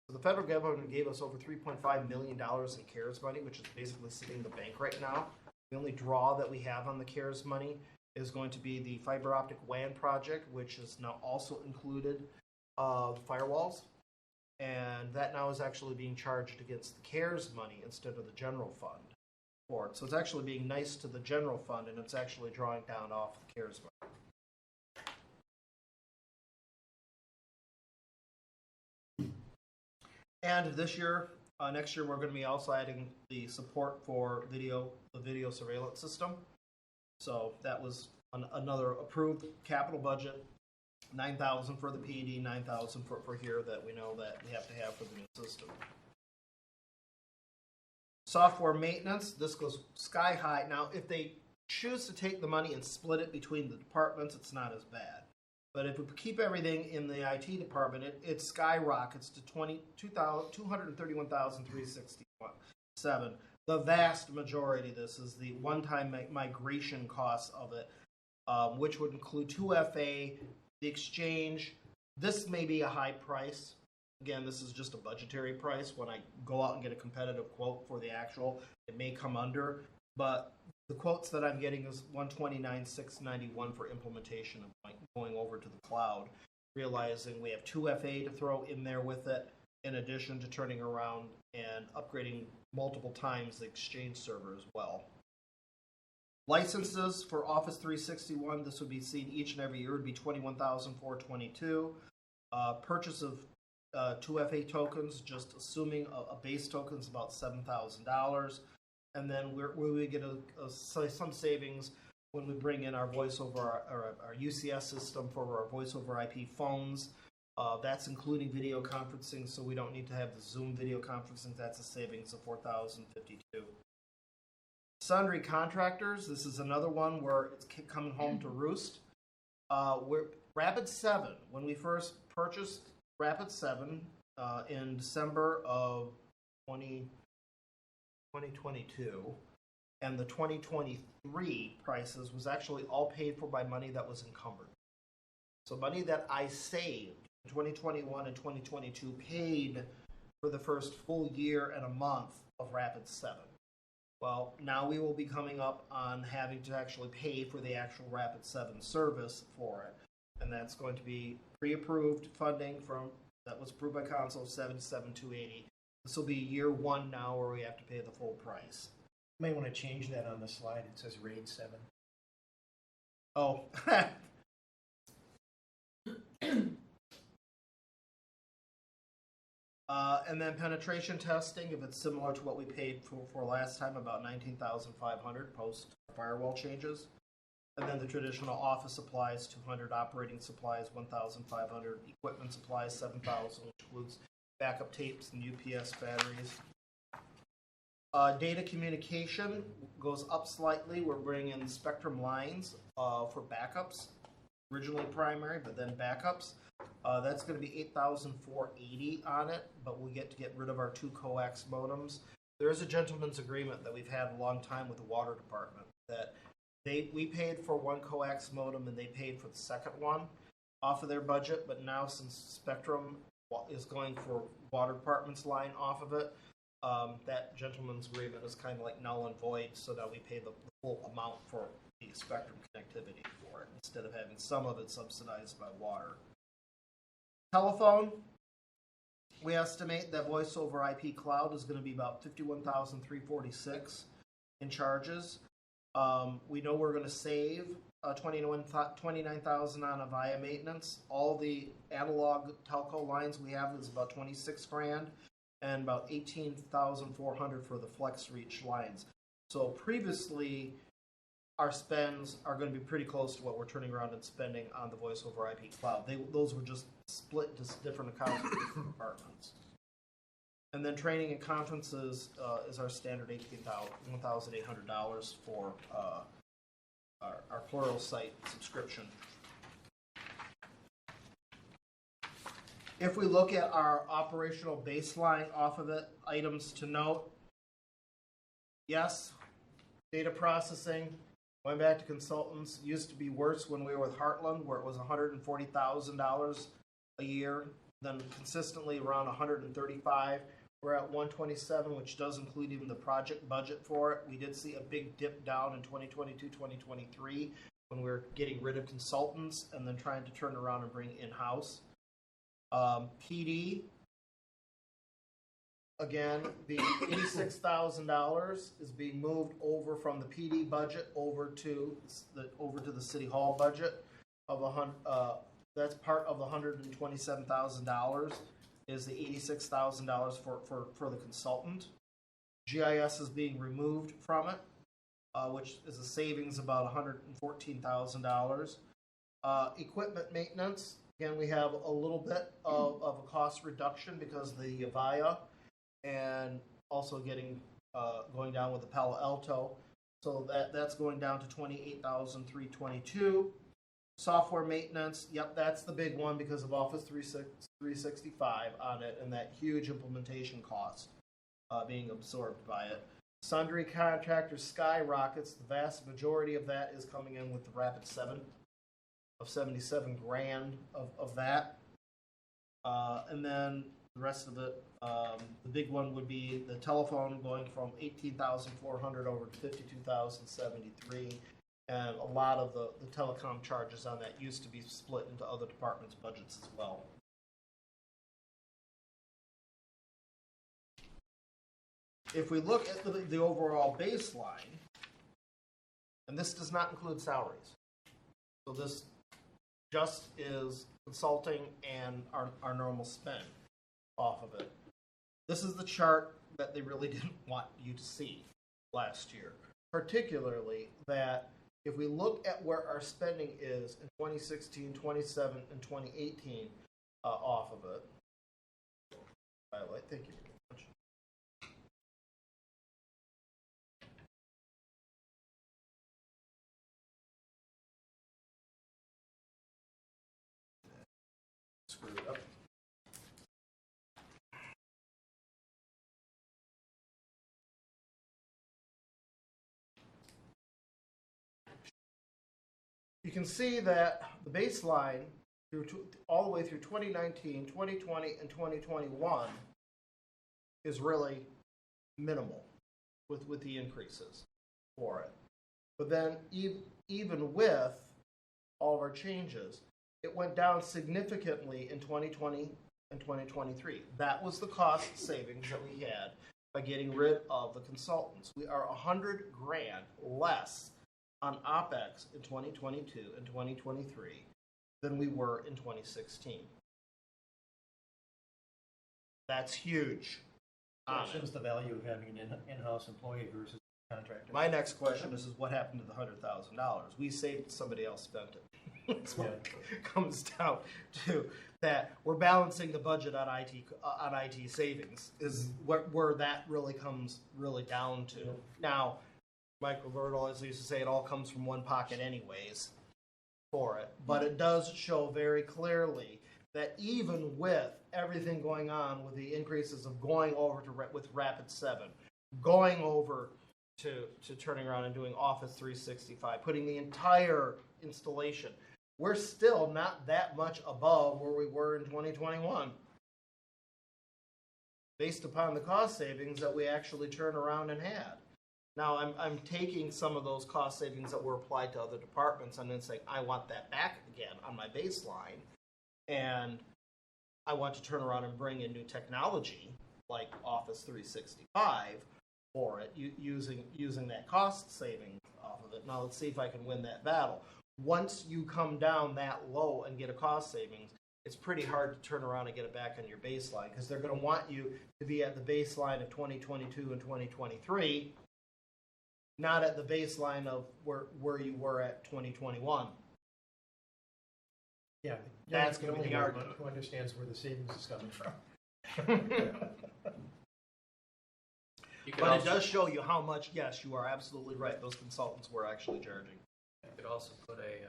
So the federal government gave us over $3.5 million in CARES money, which is basically sitting in the bank right now. The only draw that we have on the CARES money is going to be the fiber optic WAN project, which is now also included firewalls. And that now is actually being charged against the CARES money instead of the general fund for it. So it's actually being nice to the general fund, and it's actually drawing down off the CARES money. And this year, next year, we're going to be also adding the support for the video surveillance system. So that was another approved capital budget, $9,000 for the PD, $9,000 for here that we know that we have to have for the new system. Software maintenance, this goes sky high. Now, if they choose to take the money and split it between the departments, it's not as bad. But if we keep everything in the IT department, it skyrockets to $231,367. The vast majority of this is the one-time migration costs of it, which would include 2FA, the exchange. This may be a high price. Again, this is just a budgetary price. When I go out and get a competitive quote for the actual, it may come under. But the quotes that I'm getting is $129,691 for implementation of going over to the cloud, realizing we have 2FA to throw in there with it, in addition to turning around and upgrading multiple times the Exchange server as well. Licenses for Office 361, this would be seen each and every year, would be $21,422. Purchase of 2FA tokens, just assuming a base token is about $7,000. And then we get some savings when we bring in our voice over our UCS system for our voice over IP phones. That's including video conferencing, so we don't need to have the Zoom video conferencing. That's a savings of $4,052. Sundry contractors, this is another one where it's coming home to roost. Rapid7, when we first purchased Rapid7 in December of 2022, and the 2023 prices was actually all paid for by money that was encumbered. So money that I saved in 2021 and 2022 paid for the first full year and a month of Rapid7. Well, now we will be coming up on having to actually pay for the actual Rapid7 service for it. And that's going to be pre-approved funding that was approved by Council of $77,280. This will be year one now where we have to pay the full price. You may want to change that on the slide. It says RAID 7. Oh. And then penetration testing, if it's similar to what we paid for last time, about $19,500 post firewall changes. And then the traditional office supplies, 200, operating supplies, 1,500, equipment supplies, 7,000, which includes backup tapes and UPS batteries. Data communication goes up slightly. We're bringing in Spectrum lines for backups, originally primary, but then backups. That's going to be $8,480 on it, but we get to get rid of our 2 coax modems. There is a gentleman's agreement that we've had a long time with the water department that we paid for 1 coax modem and they paid for the second one off of their budget, but now since Spectrum is going for water department's line off of it, that gentleman's agreement is kind of like null and void, so now we pay the full amount for the Spectrum connectivity for it instead of having some of it subsidized by water. Telephone, we estimate that voice over IP cloud is going to be about $51,346 in charges. We know we're going to save $29,000 on Avaya maintenance. All the analog telco lines we have is about $26,000 and about $18,400 for the FlexReach lines. So previously, our spends are going to be pretty close to what we're turning around and spending on the voice over IP cloud. Those were just split into different accounts for different departments. And then training and conferences is our standard $1,800 for our Pluralsight subscription. If we look at our operational baseline off of it, items to note, yes, data processing, going back to consultants, used to be worse when we were with Heartland, where it was $140,000 a year, then consistently around $135,000. We're at $127,000, which does include even the project budget for it. We did see a big dip down in 2022, 2023, when we were getting rid of consultants and then trying to turn around and bring in-house. PD, again, the $86,000 is being moved over from the PD budget over to the City Hall budget of that's part of the $127,000 is the $86,000 for the consultant. GIS is being removed from it, which is a savings about $114,000. Equipment maintenance. Again, we have a little bit of a cost reduction because of the Avaya and also going down with the Palo Alto. So that's going down to $28,322. Software maintenance, yep, that's the big one because of Office 365 on it and that huge implementation cost being absorbed by it. Sundry contractors skyrockets. The vast majority of that is coming in with the Rapid7. Of $77,000 of that, and then the rest of it. The big one would be the telephone going from $18,400 over to $52,073, and a lot of the telecom charges on that used to be split into other departments' budgets as well. If we look at the overall baseline, and this does not include salaries, so this just is consulting and our normal spend off of it. This is the chart that they really didn't want you to see last year. Particularly that if we look at where our spending is in 2016, 2017, and 2018 off of it. Violet, thank you very much. Screwed up. You can see that the baseline all the way through 2019, 2020, and 2021 is really minimal with the increases for it. But then even with all of our changes, it went down significantly in 2020 and 2023. That was the cost savings that we had by getting rid of the consultants. We are $100,000 less on OpEx in 2022 and 2023 than we were in 2016. That's huge. That shows the value of having an in-house employee versus a contractor. My next question is what happened to the $100,000? We saved, somebody else spent it. That's what it comes down to. That we're balancing the budget on IT savings is where that really comes down to. Now, Mike Roberto always used to say it all comes from one pocket anyways for it. But it does show very clearly that even with everything going on with the increases of going over with Rapid7, going over to turning around and doing Office 365, putting the entire installation, we're still not that much above where we were in 2021 based upon the cost savings that we actually turned around and had. Now, I'm taking some of those cost savings that were applied to other departments and then saying, I want that back again on my baseline, and I want to turn around and bring in new technology like Office 365 for it, using that cost saving off of it. Now, let's see if I can win that battle. Once you come down that low and get a cost savings, it's pretty hard to turn around and get it back on your baseline because they're going to want you to be at the baseline of 2022 and 2023, not at the baseline of where you were at 2021. Yeah, that's going to be the argument. Who understands where the savings is coming from? You could But also, it does show you how much, yes, you are absolutely right, those consultants were actually charging. you could also put a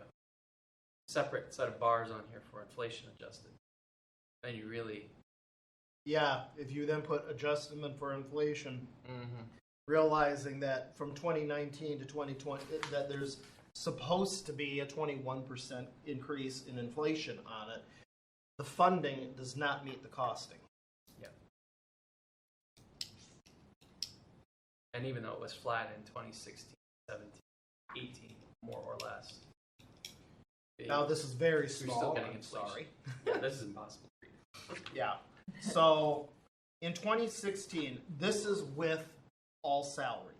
separate set of bars on here for inflation adjusted. And you really, Yeah, if you then put adjustment for inflation, realizing that from 2019 to 2020, that there's supposed to be a 21% increase in inflation on it, the funding does not meet the costing. and even though it was flat in 2016, 17, 18, more or less. Now, this is very You're still small, getting I'm inflation. sorry. Yeah, this is impossible. Yeah. So in 2016, this is with all salaries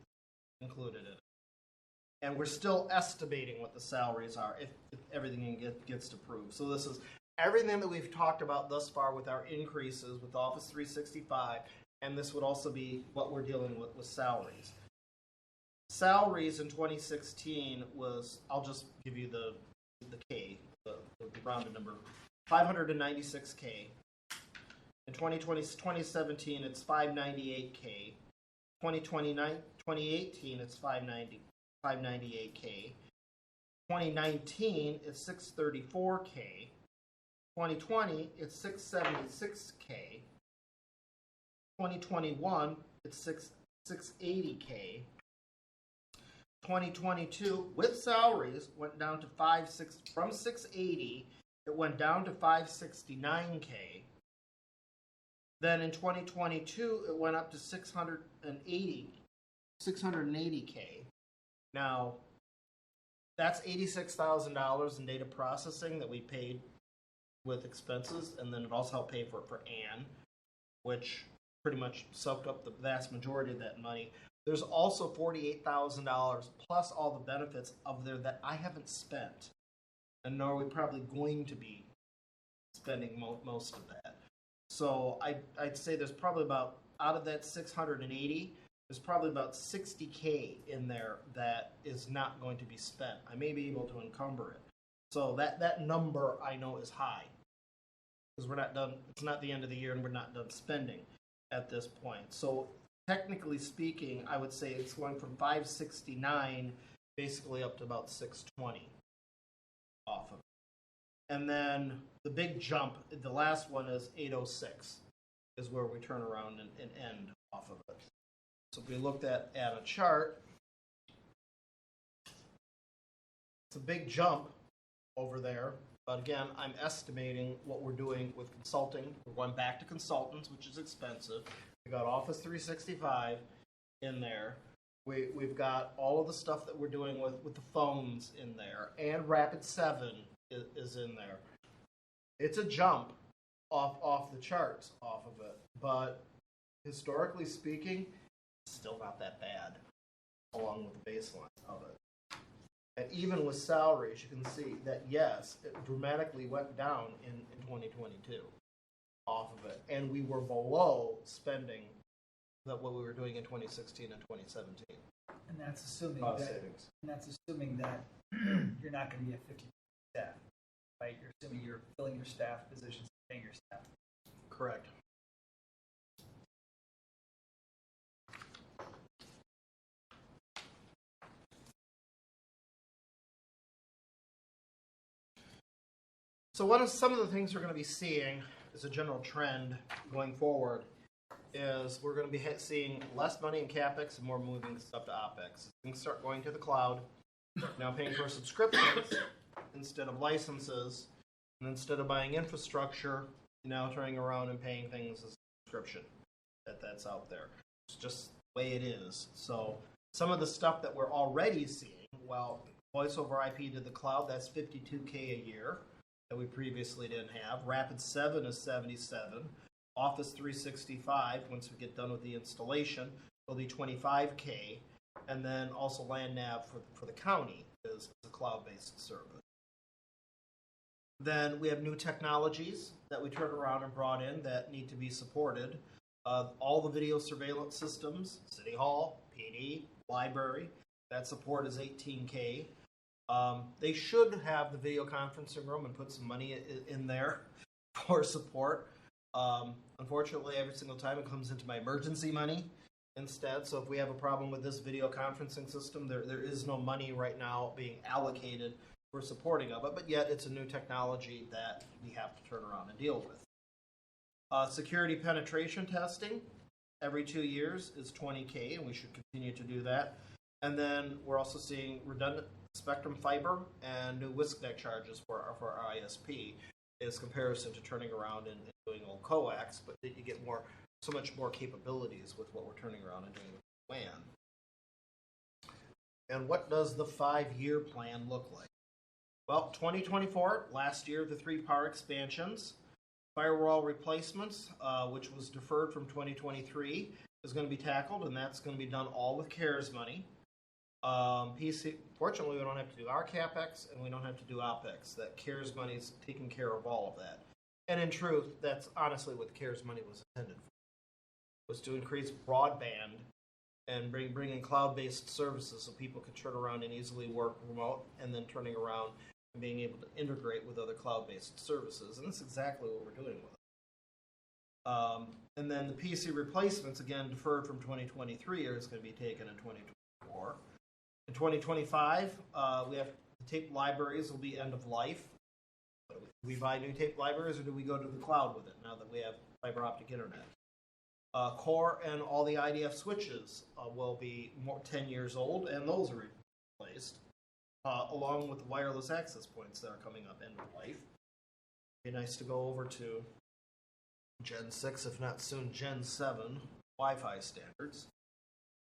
included in it. And we're still estimating what the salaries are if everything gets approved. So this is everything that we've talked about thus far with our increases with Office 365, and this would also be what we're dealing with salaries. Salaries in 2016 was, I'll just give you the K, the rounded number, 596K. In 2017, it's 598K. 2018, it's 598K. 2019, it's 634K. 2020, it's 676K. 2021, it's 680K. 2022, with salaries, went down to from 680, it went down to 569K. Then in 2022, it went up to 680K. Now, that's $86,000 in data processing that we paid with expenses, and then it also helped pay for Ann, which pretty much soaked up the vast majority of that money. There's also $48,000 plus all the benefits of there that I haven't spent, and nor are we probably going to be spending most of that. So I'd say there's probably about, out of that 680, there's probably about 60K in there that is not going to be spent. I may be able to encumber it. So that number I know is high, because we're not done, it's not the end of the year and we're not done spending at this point. So technically speaking, I would say it's going from 569 basically up to about 620 off of it. And then the big jump, the last one is 806, is where we turn around and end off of it. So if we looked at a chart, it's a big jump over there. But again, I'm estimating what we're doing with consulting. We're going back to consultants, which is expensive. We got Office 365 in there. We've got all of the stuff that we're doing with the phones in there, and Rapid7 is in there. It's a jump off the charts off of it, but historically speaking, it's still not that bad along with the baseline of it. And even with salaries, you can see that yes, it dramatically went down in 2022 off of it, and we were below spending that what we were doing in 2016 and 2017. And that's assuming Cost that, savings. and that's assuming that you're not going to be at 50 staff, right? You're assuming you're filling your staff positions, paying your staff. Correct. So some of the things we're going to be seeing as a general trend going forward is we're going to be seeing less money in CapEx and more moving stuff to OpEx. Things start going to the cloud, now paying for subscriptions instead of licenses, and instead of buying infrastructure, now turning around and paying things as a subscription that's out there. It's just the way it is. So some of the stuff that we're already seeing, well, voice over IP to the cloud, that's $52K a year that we previously didn't have. Rapid7 is $77. Office 365, once we get done with the installation, will be $25K. And then also LandNav for the county is a cloud-based service. Then we have new technologies that we turned around and brought in that need to be supported. All the video surveillance systems, City Hall, PD, library, that support is $18K. They should have the video conferencing room and put some money in there for support. Unfortunately, every single time it comes into my emergency money, instead. So if we have a problem with this video conferencing system, there is no money right now being allocated for supporting of it, but yet it's a new technology that we have to turn around and deal with. Security penetration testing every 2 years is $20K, and we should continue to do that. And then we're also seeing redundant spectrum fiber and new WISC charges for our ISP as comparison to turning around and doing old coax, but you get so much more capabilities with what we're turning around and doing with WAN. And what does the 5-year plan look like? Well, 2024, last year, the 3 PAR expansions. Firewall replacements, which was deferred from 2023, is going to be tackled, and that's going to be done all with CARES money. PC, fortunately, we don't have to do our CapEx, and we don't have to do OpEx. That CARES money is taking care of all of that. And in truth, that's honestly what the CARES money was intended for, was to increase broadband and bring in cloud-based services so people could turn around and easily work remote, and then turning around and being able to integrate with other cloud-based services. And that's exactly what we're doing with it. And then the PC replacements, again, deferred from 2023, is going to be taken in 2024. In 2025, we have the tape libraries will be end of life. Do we buy new tape libraries, or do we go to the cloud with it now that we have fiber optic internet? Core and all the IDF switches will be 10 years old, and those are replaced, along with the wireless access points that are coming up end of life. It'd be nice to go over to Gen 6, if not soon Gen 7 Wi-Fi standards.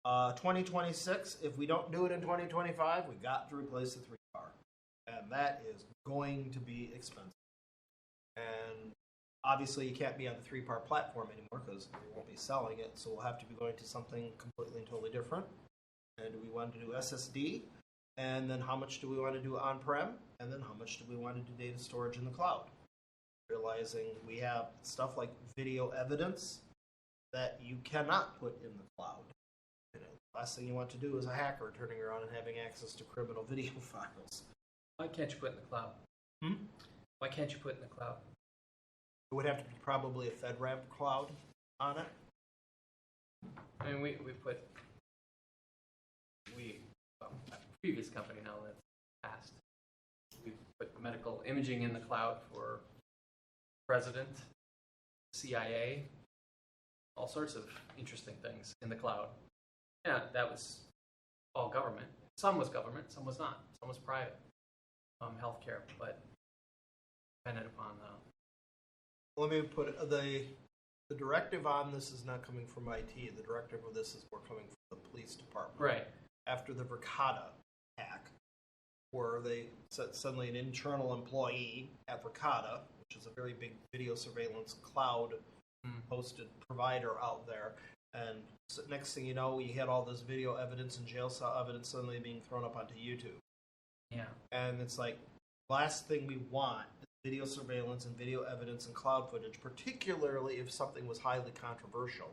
2026, if we don't do it in 2025, we got to replace the 3 PAR, and that is going to be expensive. And obviously, you can't be on the 3 PAR platform anymore because we won't be selling it, so we'll have to be going to something completely and totally different. And do we want to do SSD? And then how much do we want to do on-prem? And then how much do we want to do data storage in the cloud? Realizing we have stuff like video evidence that you cannot put in the cloud. The last thing you want to do is a hacker turning around and having access to criminal video files. Why can't you put it in the cloud? Why can't you put it in the cloud? It would have to be probably a FedRAMP cloud on it. I mean, previous company now that's passed. We put medical imaging in the cloud for president, CIA, all sorts of interesting things in the cloud. Yeah, that was all government. Some was government, some was not. Some was private, healthcare, but depended upon Let me put it, the directive on this is not coming from IT. The directive of this is more coming from the police department. Right. After the Verkada hack, where they suddenly an internal employee at Verkada, which is a very big video surveillance cloud hosted provider out there, and so next thing you know, we had all this video evidence and jail cell evidence suddenly being thrown up onto YouTube. Yeah. And it's like, last thing we want is video surveillance and video evidence and cloud footage, particularly if something was highly controversial,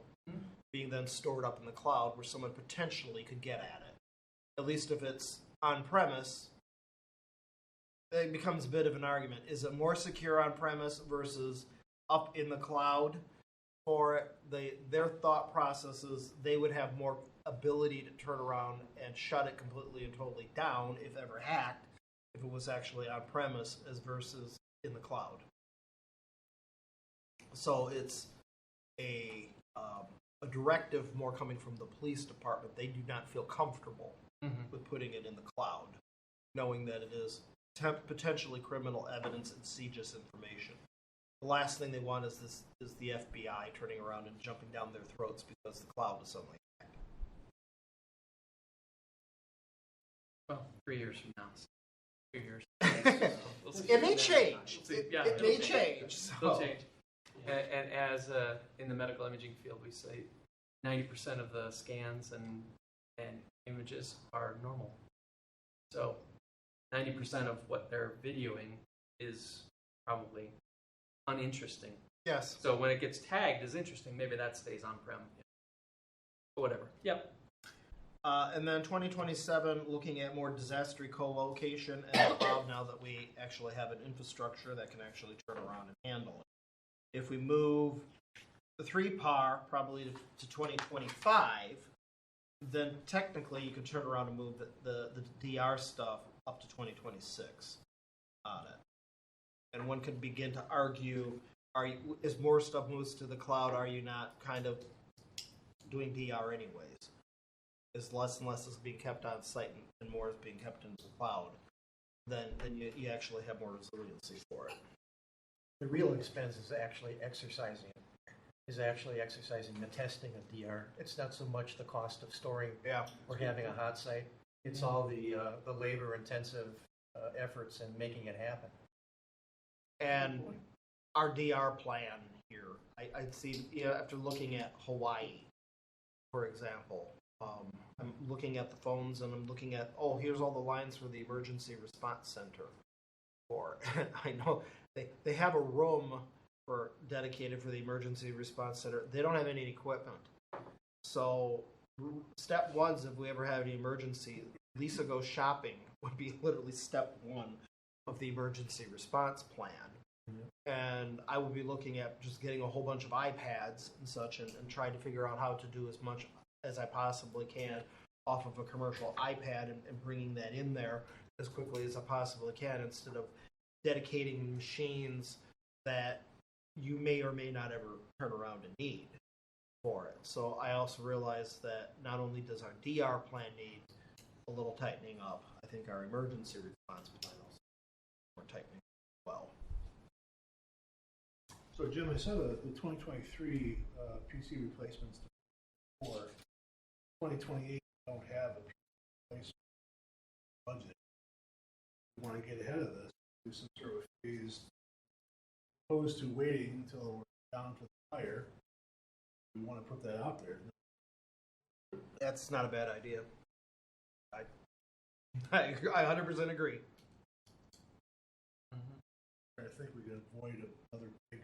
being then stored up in the cloud where someone potentially could get at it. At least if it's on-premise, it becomes a bit of an argument. Is it more secure on-premise versus up in the cloud? For their thought processes, they would have more ability to turn around and shut it completely and totally down if ever hacked, if it was actually on-premise as versus in the cloud. So it's a directive more coming from the police department. They do not feel comfortable with putting it in the cloud, knowing that it is potentially criminal evidence and CJIS information. The last thing they want is the FBI turning around and jumping down their throats because the cloud is suddenly hacked. Well, 3 years from now. 2 years. We'll see. It may change. We'll see. It may change. It'll change. And as in the medical imaging field, we say 90% of the scans and images are normal. So 90% of what they're videoing is probably uninteresting. Yes. So when it gets tagged as interesting, maybe that stays on-prem. But whatever. Yep. And then 2027, looking at more disaster co-location and the cloud now that we actually have an infrastructure that can actually turn around and handle it. If we move the 3 PAR probably to 2025, then technically you could turn around and move the DR stuff up to 2026 on it. And one could begin to argue, as more stuff moves to the cloud, are you not kind of doing DR anyways? As less and less is being kept on site and more is being kept into the cloud, then you actually have more resiliency for it. The real expense is actually exercising the testing of DR. It's not so much the cost of storing or having a hot site. It's all the labor-intensive efforts in making it happen. And our DR plan here, I'd see, after looking at Hawaii, for example, I'm looking at the phones and I'm looking at, here's all the lines for the emergency response center. I know they have a room dedicated for the emergency response center. They don't have any equipment. So step one is if we ever have any emergency, Lisa goes shopping would be literally step one of the emergency response plan. And I would be looking at just getting a whole bunch of iPads and such and trying to figure out how to do as much as I possibly can off of a commercial iPad and bringing that in there as quickly as I possibly can instead of dedicating machines that you may or may not ever turn around and need for it. So I also realize that not only does our DR plan need a little tightening up, I think our emergency response plan also more tightening as well. So Jim, I saw the 2023 PC replacements for 2028 don't have a PC replacement budget. We want to get ahead of this, do some sort of phased, opposed to waiting until we're down to the wire. We want to put that out there. That's not a bad idea. I 100% agree. I think we can avoid another big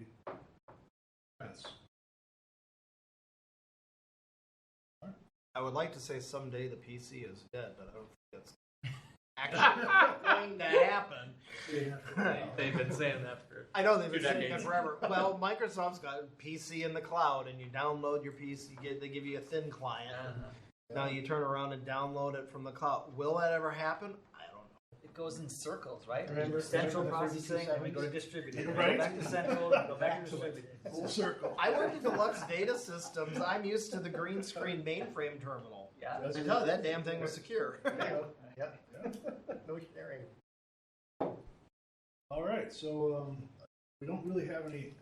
expense. I would like to say someday the PC is dead, but I don't think that's actually going to happen. They've been saying that for I know they've been 2 saying that decades. forever. Well, Microsoft's got PC in the cloud, and you download your PC. They give you a thin client. Now you turn around and download it from the cloud. Will that ever happen? I don't know. It goes in circles, right? Remember Central the processing, and we 5270s? go to distributed. Right. Go back to central, go back to distributed. Full circle. I worked at Deluxe Data Systems. I'm used to the green screen mainframe terminal. Yeah. That's I tell you, that damn thing was secure. Yep. No sharing. All right, so we don't really have any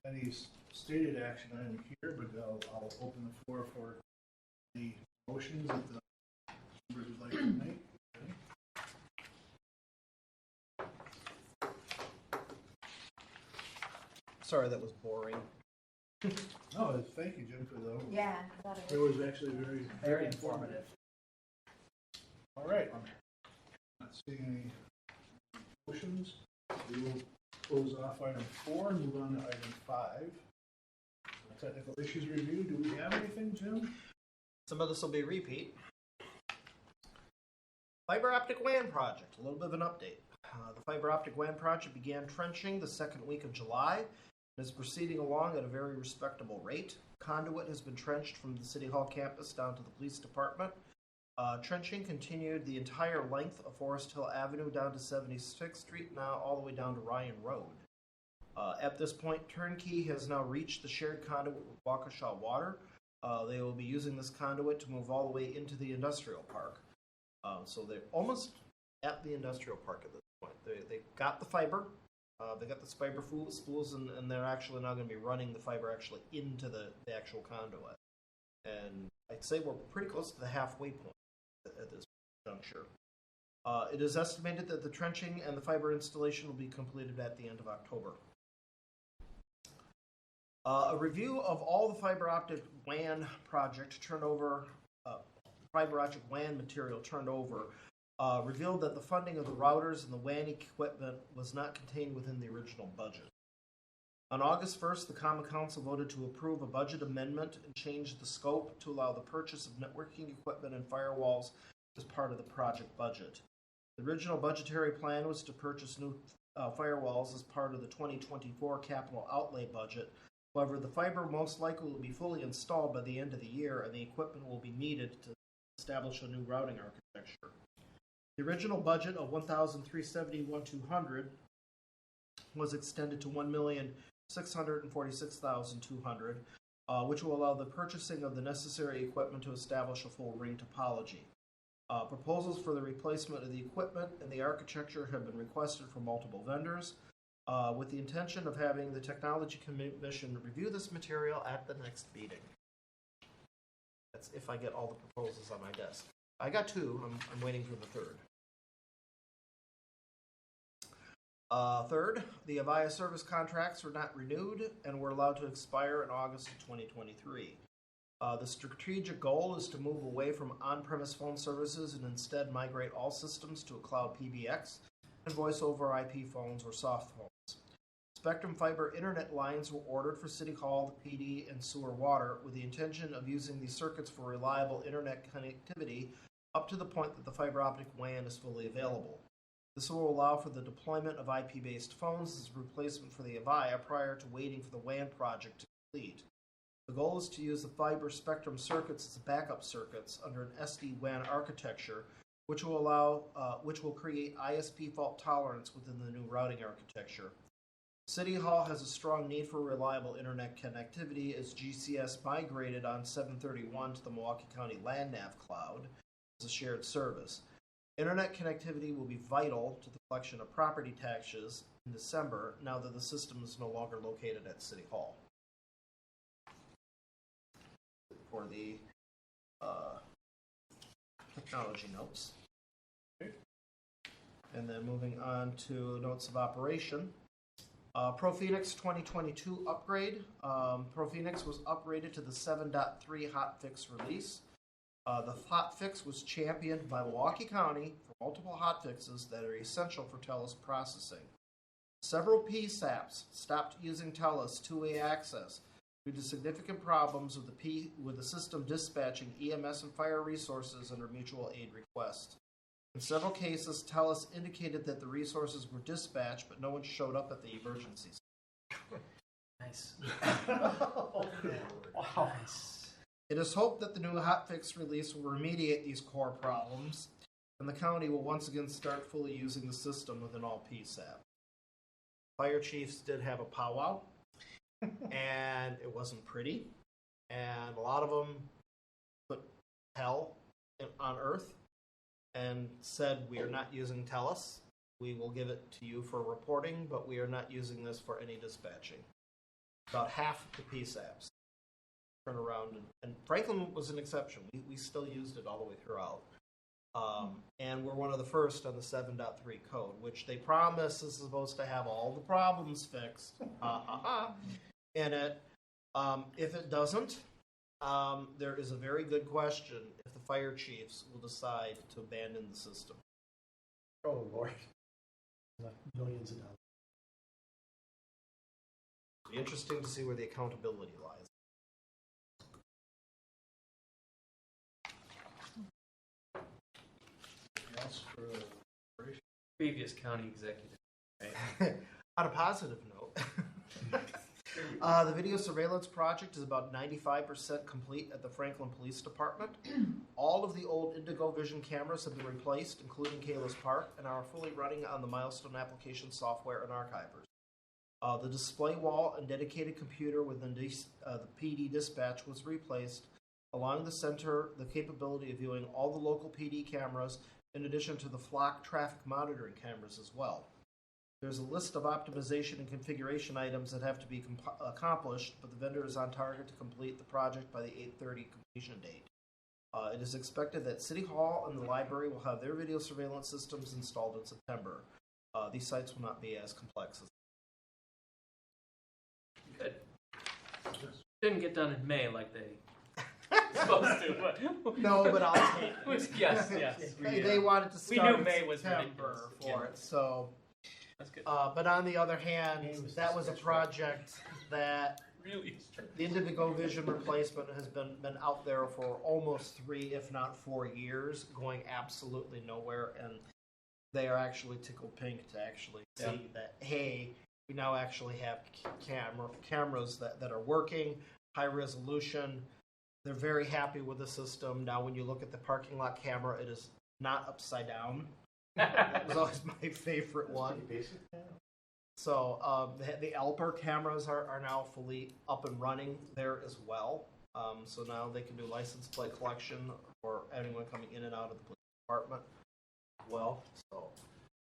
stated action item here, but I'll open the floor for any motions that the members would like to make. Sorry, that was boring. No, thank you, Jim, for the. Yeah, I thought it It was. was actually Very informative. All right. Not seeing any motions. We will close off item 4 and move on to item 5. Technical issues review. Do we have anything, Jim? Some of this will be a repeat. Fiber optic WAN project, a little bit of an update. The fiber optic WAN project began trenching the second week of July and is proceeding along at a very respectable rate. Conduit has been trenched from the City Hall campus down to the police department. Trenching continued the entire length of Forest Hill Avenue down to 76th Street, now all the way down to Ryan Road. At this point, Turnkey has now reached the shared conduit with Waukesha Water. They will be using this conduit to move all the way into the industrial park. So they're almost at the industrial park at this point. They got the fiber, they got the fiber spools, and they're actually now going to be running the fiber actually into the actual conduit. And I'd say we're pretty close to the halfway point at this juncture. It is estimated that the trenching and the fiber installation will be completed at the end of October. A review of all the fiber optic WAN project turnover, fiber optic WAN material turned over, revealed that the funding of the routers and the WAN equipment was not contained within the original budget. On August 1st, the Common Council voted to approve a budget amendment and change the scope to allow the purchase of networking equipment and firewalls as part of the project budget. The original budgetary plan was to purchase new firewalls as part of the 2024 capital outlay budget. However, the fiber most likely will be fully installed by the end of the year, and the equipment will be needed to establish a new routing architecture. The original budget of $1,371,200 was extended to $1,646,200, which will allow the purchasing of the necessary equipment to establish a full ring topology. Proposals for the replacement of the equipment and the architecture have been requested from multiple vendors, with the intention of having the Technology Commission review this material at the next meeting. That's if I get all the proposals on my desk. I got two. I'm waiting for the third. Third, the Avaya service contracts were not renewed and were allowed to expire in August of 2023. The strategic goal is to move away from on-premise phone services and instead migrate all systems to a cloud PBX and voice-over IP phones or soft phones. Spectrum Fiber internet lines were ordered for City Hall, the PD, and sewer water with the intention of using these circuits for reliable internet connectivity up to the point that the fiber optic WAN is fully available. This will allow for the deployment of IP-based phones as a replacement for the Avaya prior to waiting for the WAN project to complete. The goal is to use the fiber spectrum circuits as backup circuits under an SD-WAN architecture, which will create ISP fault tolerance within the new routing architecture. City Hall has a strong need for reliable internet connectivity as GCS migrated on 7/31 to the Milwaukee County LandNav cloud as a shared service. Internet connectivity will be vital to the collection of property taxes in December now that the system is no longer located at City Hall. For the technology notes. And then moving on to notes of operation. ProPhoenix 2022 upgrade. ProPhoenix was upgraded to the 7.3 hotfix release. The hotfix was championed by Milwaukee County for multiple hotfixes that are essential for TELUS processing. Several PSAPs stopped using TELUS two-way access due to significant problems with the system dispatching EMS and fire resources under mutual aid request. In several cases, TELUS indicated that the resources were dispatched, but no one showed up at the emergencies. Nice. Wow. Nice. It is hoped that the new hotfix release will remediate these core problems, and the county will once again start fully using the system within all PSAP. Fire chiefs did have a powwow, and it wasn't pretty, and a lot of them put hell on earth and said, we are not using TELUS. We will give it to you for reporting, but we are not using this for any dispatching. About half the PSAPs turn around, and Franklin was an exception. We still used it all the way throughout. And we're one of the first on the 7.3 code, which they promise is supposed to have all the problems fixed in it. If it doesn't, there is a very good question if the fire chiefs will decide to abandon the system. Oh, Lord. Millions of dollars. It'll be interesting to see where the accountability lies. Anything else for operation? Previous county executive. On a positive note, the video surveillance project is about 95% complete at the Franklin Police Department. All of the old Indigo Vision cameras have been replaced, including Kalis Park, and are fully running on the Milestone application software and archivers. The display wall and dedicated computer within the PD dispatch was replaced, allowing the center the capability of viewing all the local PD cameras in addition to the flock traffic monitoring cameras as well. There's a list of optimization and configuration items that have to be accomplished, but the vendor is on target to complete the project by the 8/30 completion date. It is expected that City Hall and the library will have their video surveillance systems installed in September. These sites will not be as complex as Good. Didn't get done in May like they supposed to. But No, but I'll take it. yes. They wanted to We start knew May was September ridiculous. for Yeah. it, so. That's good. But on the other hand, that was a project that Really. the Indigo Vision replacement has been out there for almost 3, if not 4 years, going absolutely nowhere, and they are actually tickled pink to actually see that, hey, we now actually have cameras that are working, high resolution, They're very happy with the system. Now, when you look at the parking lot camera, it is not upside down. That was always my favorite one. Basic. So the Alper cameras are now fully up and running there as well. So now they can do license plate collection for anyone coming in and out of the police department as well. So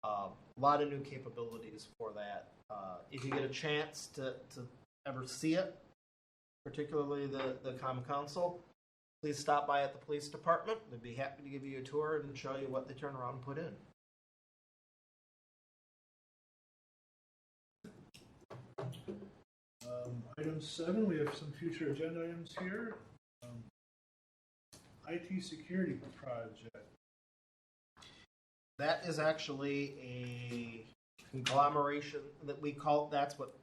a lot of new capabilities for that. If you get a chance to ever see it, particularly the Common Council, please stop by at the police department. They'd be happy to give you a tour and show you what they turn around and put in. Item 7, we have some future agenda items here. IT security project. That is actually a conglomeration that we call, that's what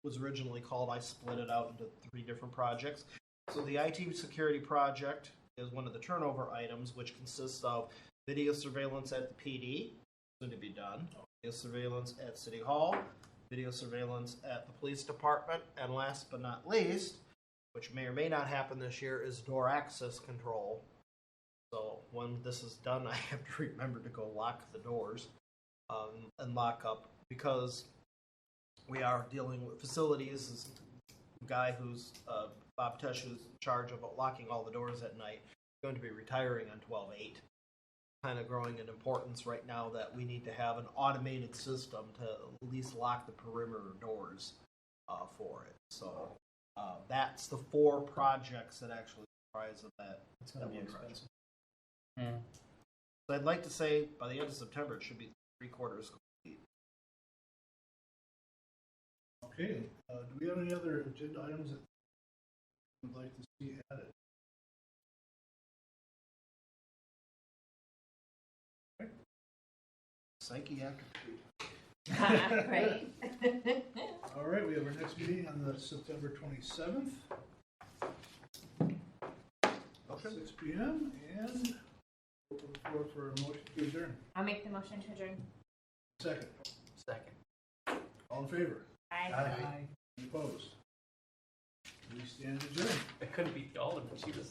was originally called. I split it out into 3 different projects. So the IT security project is one of the turnover items, which consists of video surveillance at the PD, soon to be done, video surveillance at City Hall, video surveillance at the police department, and last but not least, which may or may not happen this year, is door access control. So when this is done, I have to remember to go lock the doors and lock up, because we are dealing with facilities. This guy who's Bob Tesh, who's in charge of locking all the doors at night, going to be retiring on 12/8. Kind of growing in importance right now that we need to have an automated system to at least lock the perimeter doors for it. So that's the 4 projects that actually comprise of that. It's going to be one expensive. project. So I'd like to say by the end of September it should be 3/4 complete. Okay, do we have any other agenda items that you would like to see added? Psychiatric. Right. All right, we have our next meeting on the September 27th, Okay. 6 p.m. and open the floor for a motion to adjourn. I'll make the motion to adjourn. Second. Second. All in favor? Aye. Any opposed? We stand adjourned. I couldn't beat the alderman. She was